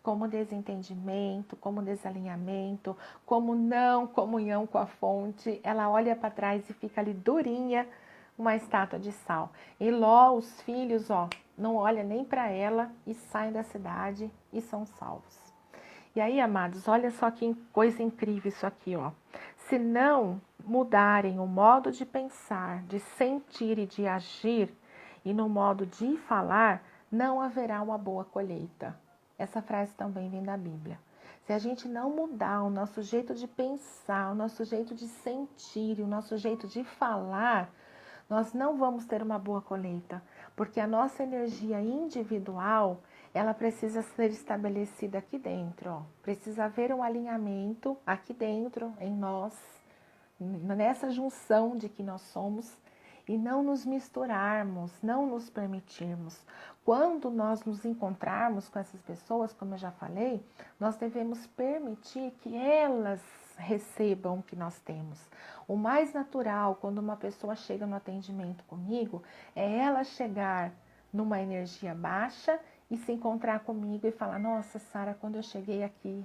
como desentendimento, como desalinhamento, como não comunhão com a fonte. Ela olha para trás e fica ali durinha, uma estátua de sal. E Ló, os filhos, ó, não olham nem para ela e saem da cidade e são salvos. E aí, amados, olha só que coisa incrível isso aqui, ó. Se não mudarem o modo de pensar, de sentir e de agir, e no modo de falar, não haverá uma boa colheita. Essa frase também vem da Bíblia. Se a gente não mudar o nosso jeito de pensar, o nosso jeito de sentir, o nosso jeito de falar, nós não vamos ter uma boa colheita, porque a nossa energia individual, ela precisa ser estabelecida aqui dentro, ó. Precisa haver um alinhamento aqui dentro, em nós, nessa junção de que nós somos, e não nos misturarmos, não nos permitirmos. Quando nós nos encontrarmos com essas pessoas, como eu já falei, nós devemos permitir que elas recebam o que nós temos. O mais natural, quando uma pessoa chega no atendimento comigo, é ela chegar numa energia baixa e se encontrar comigo e falar: nossa, Sara, quando eu cheguei aqui,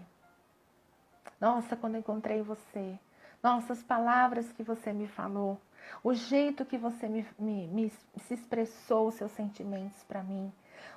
nossa, quando eu encontrei você, nossa, as palavras que você me falou, o jeito que você se expressou os seus sentimentos para mim,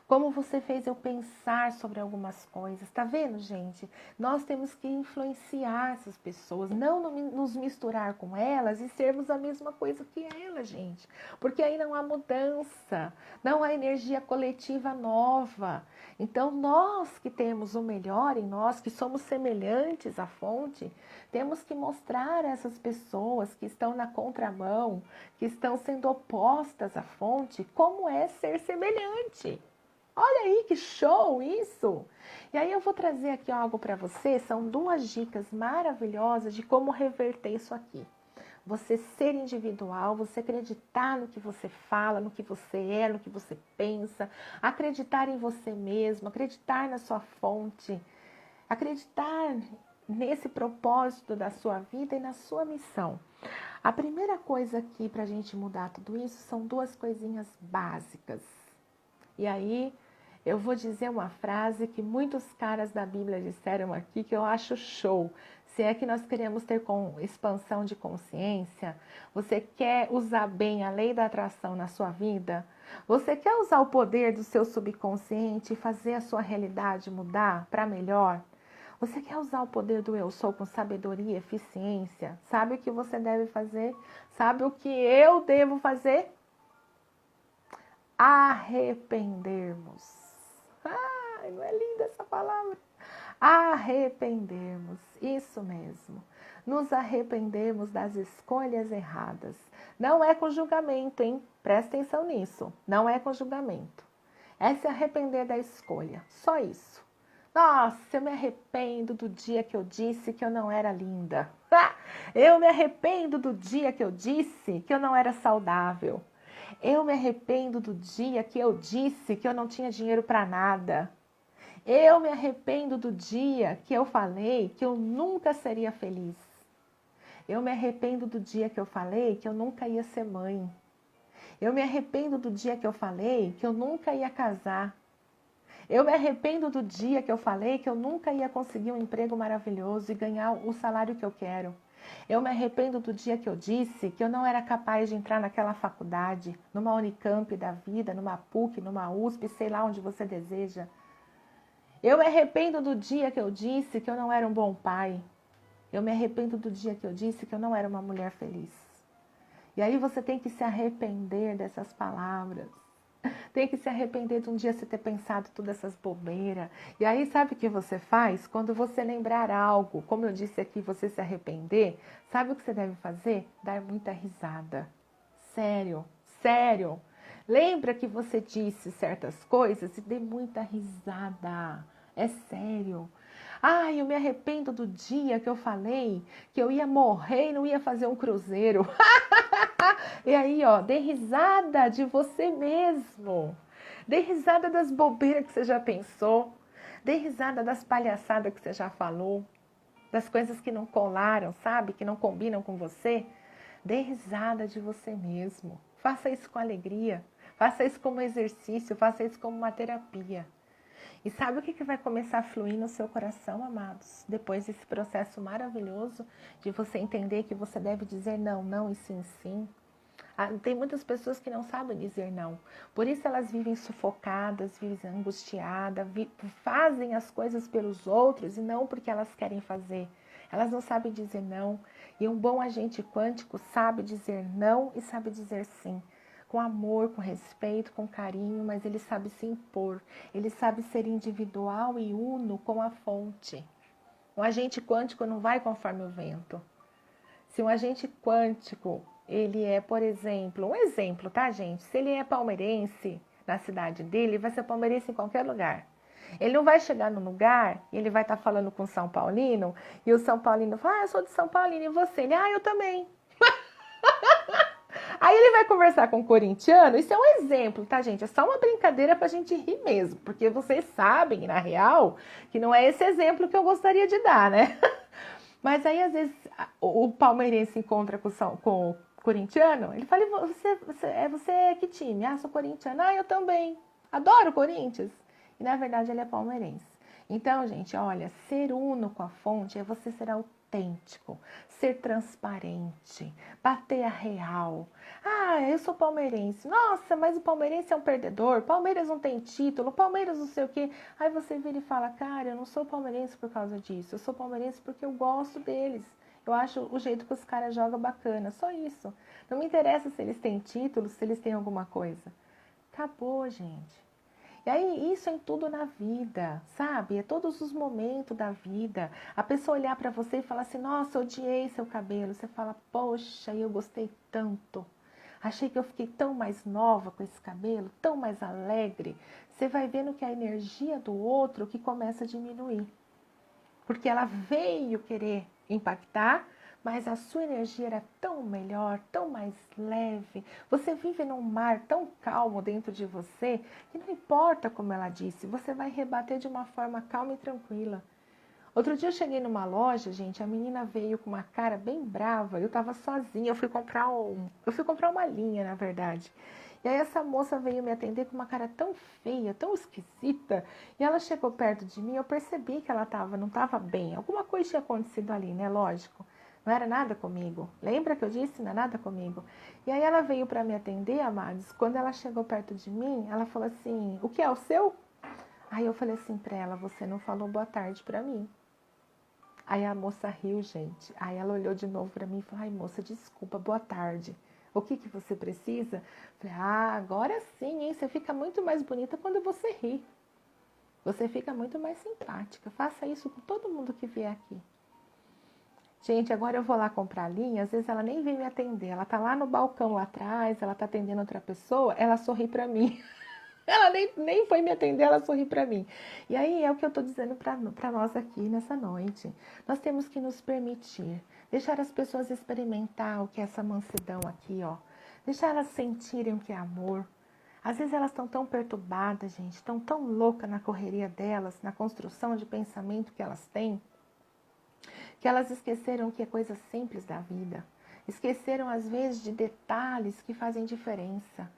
como você fez eu pensar sobre algumas coisas. Tá vendo, gente? Nós temos que influenciar essas pessoas, não nos misturar com elas e sermos a mesma coisa que elas, gente. Porque aí não há mudança, não há energia coletiva nova. Então, nós que temos o melhor em nós, que somos semelhantes à fonte, temos que mostrar a essas pessoas que estão na contramão, que estão sendo opostas à fonte, como é ser semelhante. Olha aí que show isso! E aí eu vou trazer aqui algo para você, são 2 dicas maravilhosas de como reverter isso aqui. Você ser individual, você acreditar no que você fala, no que você é, no que você pensa, acreditar em você mesmo, acreditar na sua fonte, acreditar nesse propósito da sua vida e na sua missão. A primeira coisa aqui para a gente mudar tudo isso são 2 coisinhas básicas. E aí eu vou dizer uma frase que muitos caras da Bíblia disseram aqui que eu acho show. Se é que nós queremos ter expansão de consciência, você quer usar bem a lei da atração na sua vida? Você quer usar o poder do seu subconsciente e fazer a sua realidade mudar para melhor? Você quer usar o poder do eu sou com sabedoria e eficiência? Sabe o que você deve fazer? Sabe o que eu devo fazer? Arrependermos. Ai, não é linda essa palavra? Arrependermos, isso mesmo. Nos arrependemos das escolhas erradas. Não é com julgamento, hein? Presta atenção nisso. Não é com julgamento. É se arrepender da escolha. Só isso. Nossa, eu me arrependo do dia que eu disse que eu não era linda. Eu me arrependo do dia que eu disse que eu não era saudável. Eu me arrependo do dia que eu disse que eu não tinha dinheiro para nada. Eu me arrependo do dia que eu falei que eu nunca seria feliz. Eu me arrependo do dia que eu falei que eu nunca ia ser mãe. Eu me arrependo do dia que eu falei que eu nunca ia casar. Eu me arrependo do dia que eu falei que eu nunca ia conseguir um emprego maravilhoso e ganhar o salário que eu quero. Eu me arrependo do dia que eu disse que eu não era capaz de entrar naquela faculdade, numa Unicamp da vida, numa PUC, numa USP, sei lá onde você deseja. Eu me arrependo do dia que eu disse que eu não era um bom pai. Eu me arrependo do dia que eu disse que eu não era uma mulher feliz. E aí você tem que se arrepender dessas palavras. Tem que se arrepender de um dia você ter pensado todas essas bobeiras. E aí sabe o que você faz? Quando você lembrar algo, como eu disse aqui, você se arrepender, sabe o que você deve fazer? Dar muita risada. Sério, sério. Lembra que você disse certas coisas e dê muita risada. É sério. Ai, eu me arrependo do dia que eu falei que eu ia morrer e não ia fazer um cruzeiro. E aí, ó, dê risada de você mesmo. Dê risada das bobeiras que você já pensou. Dê risada das palhaçadas que você já falou. Das coisas que não colaram, sabe? Que não combinam com você. Dê risada de você mesmo. Faça isso com alegria. Faça isso como exercício. Faça isso como uma terapia. E sabe o que vai começar a fluir no seu coração, amados? Depois desse processo maravilhoso de você entender que você deve dizer não, não e sim, sim. Tem muitas pessoas que não sabem dizer não. Por isso elas vivem sufocadas, vivem angustiadas, fazem as coisas pelos outros e não porque elas querem fazer. Elas não sabem dizer não. E um bom agente quântico sabe dizer não e sabe dizer sim. Com amor, com respeito, com carinho, mas ele sabe se impor. Ele sabe ser individual e uno com a fonte. Um agente quântico não vai conforme o vento. Se um agente quântico, ele é, por exemplo, um exemplo, tá, gente? Se ele é palmeirense na cidade dele, ele vai ser palmeirense em qualquer lugar. Ele não vai chegar no lugar e ele vai estar falando com o São Paulino e o São Paulino fala, eu sou de São Paulino e você? Ele, eu também. Aí ele vai conversar com o corintiano, isso é um exemplo, tá, gente? É só uma brincadeira pra gente rir mesmo, porque vocês sabem, na real, que não é esse exemplo que eu gostaria de dar, né? Mas aí, às vezes, o palmeirense encontra com o corintiano, ele fala, você é que time? Sou corintiano. Eu também. Adoro o Corinthians. E, na verdade, ele é palmeirense. Então, gente, olha, ser uno com a fonte é você ser autêntico, ser transparente, bater a real. Eu sou palmeirense. Nossa, mas o palmeirense é um perdedor. Palmeiras não tem título. Palmeiras não sei o quê. Aí você vira e fala, cara, eu não sou palmeirense por causa disso. Eu sou palmeirense porque eu gosto deles. Eu acho o jeito que os caras jogam bacana. Só isso. Não me interessa se eles têm título, se eles têm alguma coisa. Acabou, gente. E aí, isso é em tudo na vida, sabe? É todos os momentos da vida. A pessoa olhar pra você e falar assim, nossa, eu odiei seu cabelo. Você fala, poxa, eu gostei tanto. Achei que eu fiquei tão mais nova com esse cabelo, tão mais alegre. Você vai vendo que a energia do outro que começa a diminuir. Porque ela veio querer impactar, mas a sua energia era tão melhor, tão mais leve. Você vive num mar tão calmo dentro de você, que não importa como ela disse, você vai rebater de uma forma calma e tranquila. Outro dia eu cheguei numa loja, gente, a menina veio com uma cara bem brava, eu tava sozinha, eu fui comprar uma linha, na verdade. E aí essa moça veio me atender com uma cara tão feia, tão esquisita, e ela chegou perto de mim, eu percebi que ela não tava bem, alguma coisa tinha acontecido ali, né, lógico. Não era nada comigo. Lembra que eu disse? Não é nada comigo. E aí ela veio para me atender, amados. Quando ela chegou perto de mim, ela falou assim, o que é o seu? Aí eu falei assim para ela, você não falou boa tarde para mim. Aí a moça riu, gente. Aí ela olhou de novo para mim e falou, ai moça, desculpa, boa tarde. O que você precisa? Falei, agora sim, hein? Você fica muito mais bonita quando você ri. Você fica muito mais simpática. Faça isso com todo mundo que vier aqui. Gente, agora eu vou lá comprar linha, às vezes ela nem vem me atender. Ela tá lá no balcão lá atrás, ela tá atendendo outra pessoa, ela sorri para mim. Ela nem foi me atender, ela sorri para mim. E aí é o que eu tô dizendo para nós aqui nessa noite. Nós temos que nos permitir, deixar as pessoas experimentar o que é essa mansidão aqui, ó. Deixar elas sentirem o que é amor. Às vezes elas estão tão perturbadas, gente, estão tão loucas na correria delas, na construção de pensamento que elas têm, que elas esqueceram que é coisa simples da vida. Esqueceram, às vezes, de detalhes que fazem diferença.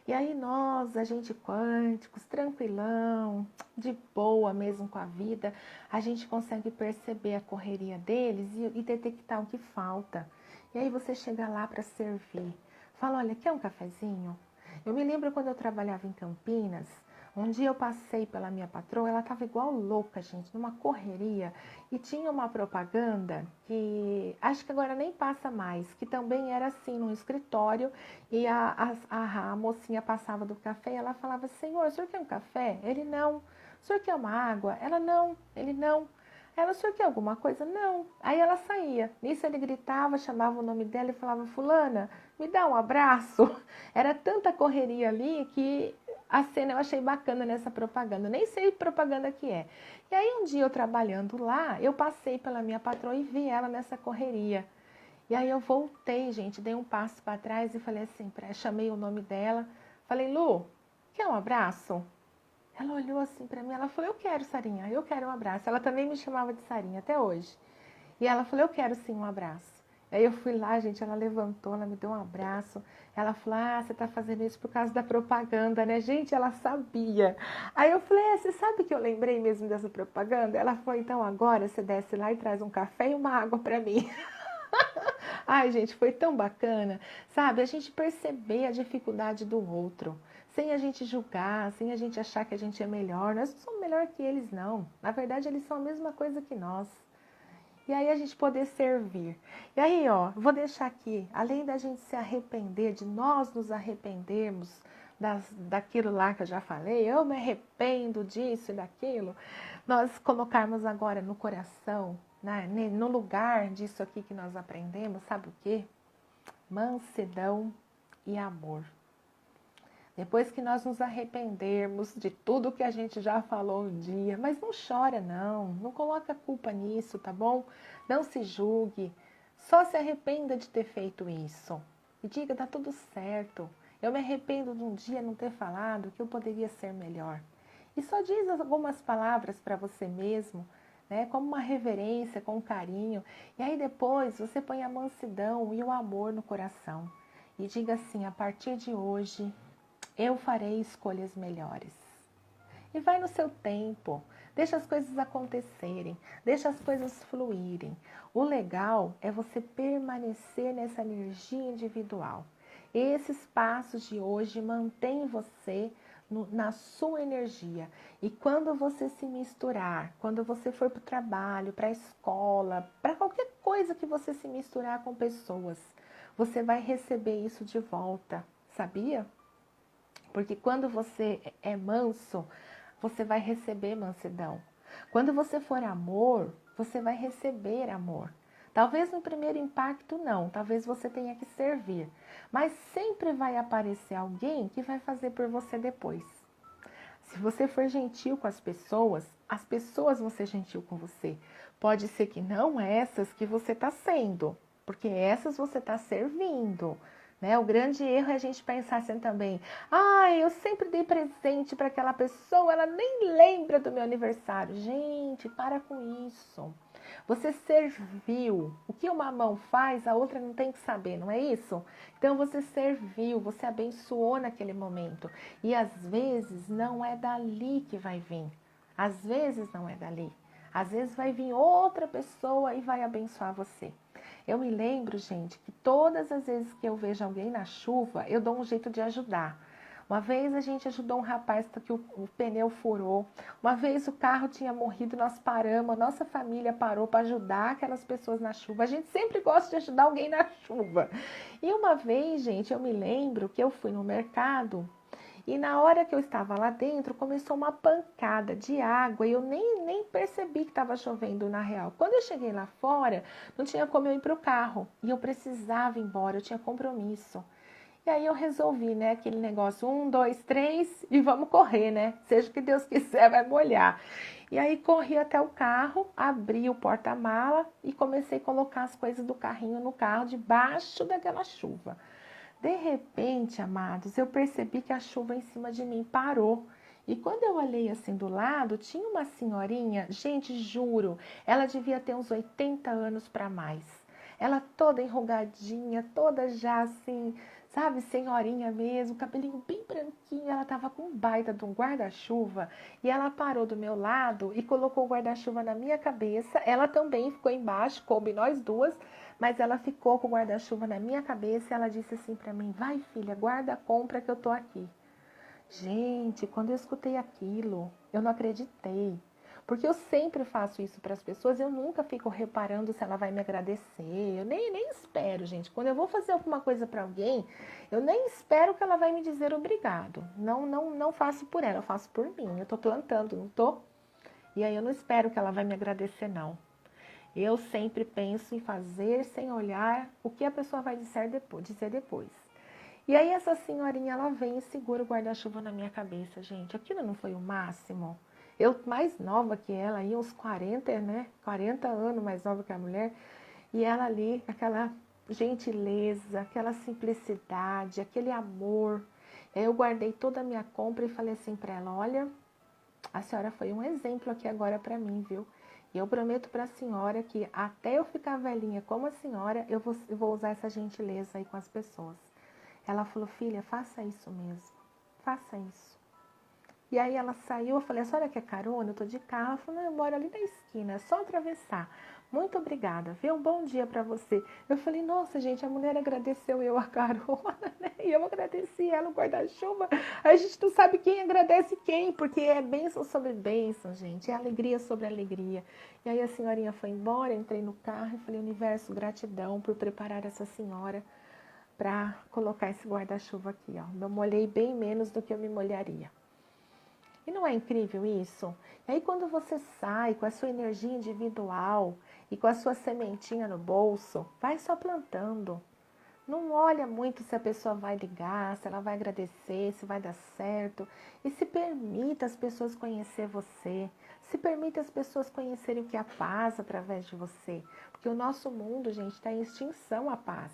E aí nós, agentes quânticos, tranquilão, de boa mesmo com a vida, a gente consegue perceber a correria deles e detectar o que falta. E aí você chega lá para servir. Fala, olha, quer um cafezinho? Eu me lembro quando eu trabalhava em Campinas, Um dia eu passei pela minha patroa, ela estava igual louca, gente, numa correria. E tinha uma propaganda que acho que agora nem passa mais, que também era assim, num escritório. E a mocinha passava do café e ela falava, Senhor, o senhor quer um café? Ele, não. O senhor quer uma água? Ela, não. Ele, não. Ela, o senhor quer alguma coisa? Não. Aí ela saía. Nisso ele gritava, chamava o nome dela e falava, fulana, me dá um abraço. Era tanta correria ali que a cena eu achei bacana nessa propaganda. Nem sei propaganda que é. E aí um dia eu trabalhando lá, eu passei pela minha patroa e vi ela nessa correria. E aí eu voltei, gente, dei um passo para trás e falei assim, chamei o nome dela. Falei, Lu, quer um abraço? Ela olhou assim para mim, ela falou, eu quero, Sarinha, eu quero um abraço. Ela também me chamava de Sarinha até hoje. E ela falou, eu quero sim um abraço. Aí eu fui lá, gente, ela levantou, ela me deu um abraço. Ela falou, você tá fazendo isso por causa da propaganda, né? Gente, ela sabia. Aí eu falei, você sabe que eu lembrei mesmo dessa propaganda? Ela falou, então agora você desce lá e traz um café e uma água para mim. Ai, gente, foi tão bacana, sabe? A gente perceber a dificuldade do outro, sem a gente julgar, sem a gente achar que a gente é melhor. Nós não somos melhor que eles, não. Na verdade, eles são a mesma coisa que nós. E aí a gente poder servir. E aí, ó, vou deixar aqui, além da gente se arrepender, de nós nos arrependermos daquilo lá que eu já falei, eu me arrependo disso e daquilo, nós colocarmos agora no coração, né, no lugar disso aqui que nós aprendemos, sabe o quê? Mansidão e amor. Depois que nós nos arrependermos de tudo que a gente já falou um dia, mas não chora não coloca culpa nisso, tá bom? Não se julgue, só se arrependa de ter feito isso. E diga, tá tudo certo, eu me arrependo de um dia não ter falado que eu poderia ser melhor. E só diz algumas palavras para você mesmo, né, como uma reverência, com carinho. E aí depois você põe a mansidão e o amor no coração. E diga assim, a partir de hoje eu farei escolhas melhores. E vai no seu tempo, deixa as coisas acontecerem, deixa as coisas fluírem. O legal é você permanecer nessa energia individual. Esses passos de hoje mantêm você na sua energia. E quando você se misturar, quando você for para o trabalho, para a escola, para qualquer coisa que você se misturar com pessoas, você vai receber isso de volta, sabia? Porque quando você é manso, você vai receber mansidão. Quando você for amor, você vai receber amor. Talvez no primeiro impacto não, talvez você tenha que servir. Mas sempre vai aparecer alguém que vai fazer por você depois. Se você for gentil com as pessoas vão ser gentil com você. Pode ser que não essas que você está sendo, porque essas você está servindo. Né? O grande erro é a gente pensar assim também, eu sempre dei presente para aquela pessoa, ela nem lembra do meu aniversário. Gente, para com isso. Você serviu. O que uma mão faz, a outra não tem que saber, não é isso? Então você serviu, você abençoou naquele momento. E às vezes não é dali que vai vir. Às vezes não é dali. Às vezes vai vir outra pessoa e vai abençoar você. Eu me lembro, gente, que todas as vezes que eu vejo alguém na chuva, eu dou um jeito de ajudar. Uma vez a gente ajudou um rapaz que o pneu furou. Uma vez o carro tinha morrido, nós paramos, a nossa família parou para ajudar aquelas pessoas na chuva. A gente sempre gosta de ajudar alguém na chuva. E uma vez, gente, eu me lembro que eu fui no mercado e na hora que eu estava lá dentro, começou uma pancada de água e eu nem percebi que estava chovendo na real. Quando eu cheguei lá fora, não tinha como eu ir para o carro e eu precisava ir embora, eu tinha compromisso. E aí eu resolvi, né, aquele negócio, 1, 2, 3 e vamos correr, né? Seja o que Deus quiser, vai molhar. E aí corri até o carro, abri o porta-mala e comecei a colocar as coisas do carrinho no carro, debaixo daquela chuva. De repente, amados, eu percebi que a chuva em cima de mim parou. E quando eu olhei assim do lado, tinha uma senhorinha, gente, juro, ela devia ter uns 80 anos para mais. Ela toda enrugadinha, toda já assim, sabe, senhorinha mesmo, cabelinho bem branquinho. Ela tava com um baita de um guarda-chuva e ela parou do meu lado e colocou o guarda-chuva na minha cabeça. Ela também ficou embaixo, coube nós duas, mas ela ficou com o guarda-chuva na minha cabeça e ela disse assim para mim, vai filha, guarda a compra que eu tô aqui. Gente, quando eu escutei aquilo, eu não acreditei. Porque eu sempre faço isso para as pessoas, eu nunca fico reparando se ela vai me agradecer. Eu nem espero, gente. Quando eu vou fazer alguma coisa para alguém, eu nem espero que ela vai me dizer obrigado. Não faço por ela, eu faço por mim. Eu tô plantando, não tô? E aí eu não espero que ela vai me agradecer, não. Eu sempre penso em fazer sem olhar o que a pessoa vai dizer depois. E aí essa senhorinha, ela vem e segura o guarda-chuva na minha cabeça, gente. Aquilo não foi o máximo? Eu mais nova que ela, aí uns 40, né? 40 anos mais nova que a mulher. E ela ali, aquela gentileza, aquela simplicidade, aquele amor. Aí eu guardei toda a minha compra e falei assim para ela, olha, a senhora foi um exemplo aqui agora para mim, viu? E eu prometo para a senhora que até eu ficar velhinha como a senhora, eu vou usar essa gentileza aí com as pessoas. Ela falou, filha, faça isso mesmo, faça isso. E aí ela saiu, eu falei, a senhora quer carona? Eu tô de carro. Ela falou, não, eu moro ali na esquina, é só atravessar. Muito obrigada, viu? Um bom dia para você. Eu falei, nossa, gente, a mulher agradeceu eu a carona, né? E eu agradeci ela o guarda-chuva. A gente não sabe quem agradece quem, porque é bênção sobre bênção, gente. É alegria sobre alegria. E aí a senhorinha foi embora, entrei no carro e falei, universo, gratidão por preparar essa senhora para colocar esse guarda-chuva aqui, ó. Eu molhei bem menos do que eu me molharia. E não é incrível isso? E aí quando você sai com a sua energia individual e com a sua sementinha no bolso, vai só plantando. Não olha muito se a pessoa vai ligar, se ela vai agradecer, se vai dar certo. E se permita as pessoas conhecer você. Se permita as pessoas conhecerem o que é a paz através de você. Porque o nosso mundo, gente, está em extinção a paz,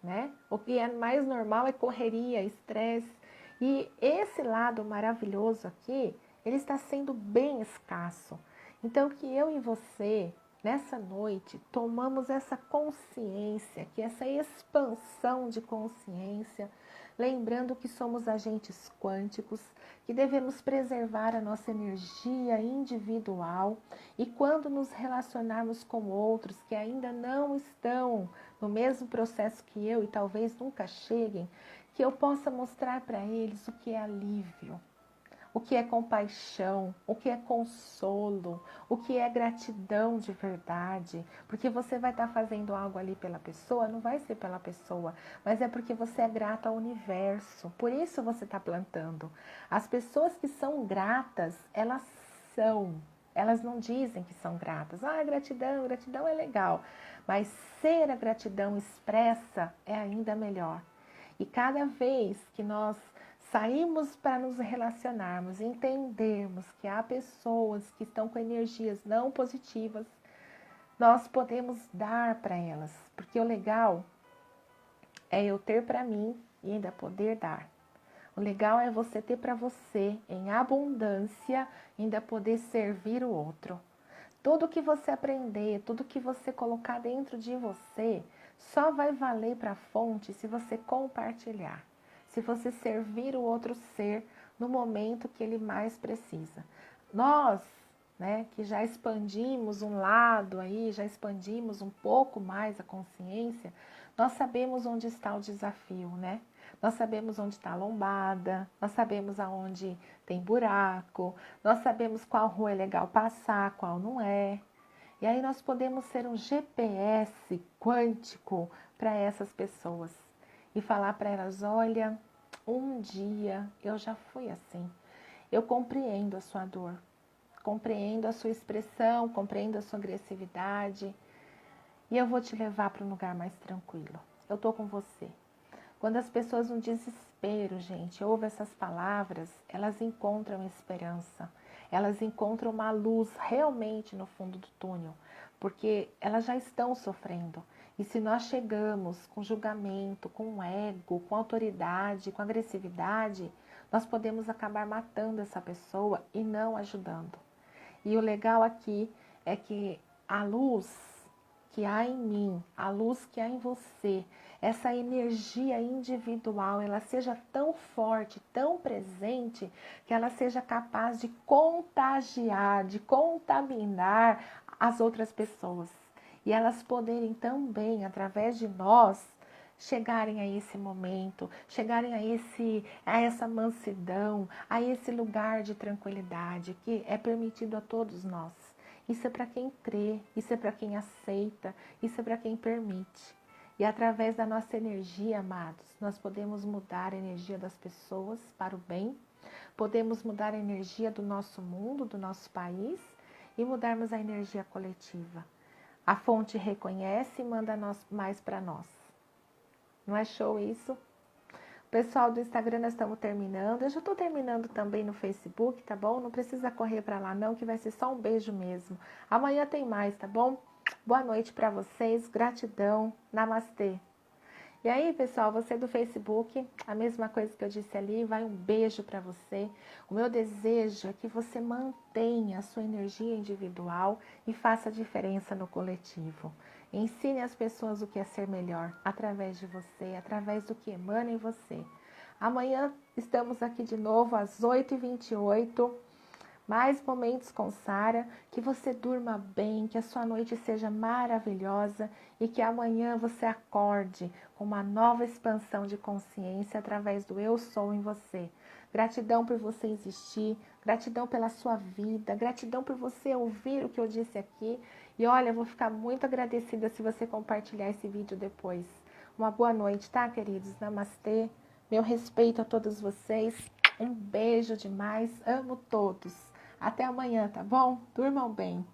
né? O que é mais normal é correria, estresse. E esse lado maravilhoso aqui, ele está sendo bem escasso. Então, que eu e você, nessa noite, tomamos essa consciência, que essa expansão de consciência, lembrando que somos agentes quânticos, que devemos preservar a nossa energia individual e quando nos relacionarmos com outros que ainda não estão no mesmo processo que eu e talvez nunca cheguem, que eu possa mostrar para eles o que é alívio, o que é compaixão, o que é consolo, o que é gratidão de verdade. Porque você vai estar fazendo algo ali pela pessoa, não vai ser pela pessoa, mas é porque você é grata ao universo. Por isso você está plantando. As pessoas que são gratas, elas são. Elas não dizem que são gratas. Ah, gratidão, gratidão é legal. Mas ser a gratidão expressa é ainda melhor. E cada vez que nós saímos para nos relacionarmos, entendermos que há pessoas que estão com energias não positivas, nós podemos dar para elas. Porque o legal é eu ter para mim e ainda poder dar. O legal é você ter para você em abundância e ainda poder servir o outro. Tudo que você aprender, tudo que você colocar dentro de você, só vai valer para a fonte se você compartilhar, se você servir o outro ser no momento que ele mais precisa. Nós, né, que já expandimos um lado aí, já expandimos um pouco mais a consciência, nós sabemos onde está o desafio, né? Nós sabemos onde está a lombada, nós sabemos aonde tem buraco, nós sabemos qual rua é legal passar, qual não é. E aí nós podemos ser um GPS quântico para essas pessoas e falar para elas, olha, um dia eu já fui assim. Eu compreendo a sua dor, compreendo a sua expressão, compreendo a sua agressividade e eu vou te levar para um lugar mais tranquilo. Eu estou com você. Quando as pessoas no desespero, gente, ouvem essas palavras, elas encontram esperança. Elas encontram uma luz realmente no fundo do túnel, porque elas já estão sofrendo. E se nós chegamos com julgamento, com ego, com autoridade, com agressividade, nós podemos acabar matando essa pessoa e não ajudando. E o legal aqui é que a luz que há em mim, a luz que há em você, essa energia individual, ela seja tão forte, tão presente, que ela seja capaz de contagiar, de contaminar as outras pessoas. E elas poderem também, através de nós, chegarem a esse momento, chegarem a essa mansidão, a esse lugar de tranquilidade que é permitido a todos nós. Isso é para quem crê, isso é para quem aceita, isso é para quem permite. E através da nossa energia, amados, nós podemos mudar a energia das pessoas para o bem, podemos mudar a energia do nosso mundo, do nosso país e mudarmos a energia coletiva. A fonte reconhece e manda mais para nós. Não é show isso? Pessoal do Instagram, nós estamos terminando. Eu já estou terminando também no Facebook, tá bom? Não precisa correr para lá não, que vai ser só um beijo mesmo. Amanhã tem mais, tá bom? Boa noite para vocês, gratidão, namastê. E aí, pessoal, você do Facebook, a mesma coisa que eu disse ali, vai um beijo para você. O meu desejo é que você mantenha a sua energia individual e faça a diferença no coletivo. Ensine as pessoas o que é ser melhor através de você, através do que emana em você. Amanhã estamos aqui de novo às 8h28. Mais momentos com Sara, que você durma bem, que a sua noite seja maravilhosa e que amanhã você acorde com uma nova expansão de consciência através do Eu Sou em você. Gratidão por você existir, gratidão pela sua vida, gratidão por você ouvir o que eu disse aqui. E olha, eu vou ficar muito agradecida se você compartilhar esse vídeo depois. Uma boa noite, tá, queridos? Namastê. Meu respeito a todos vocês. Um beijo demais. Amo todos. Até amanhã, tá bom? Durmam bem.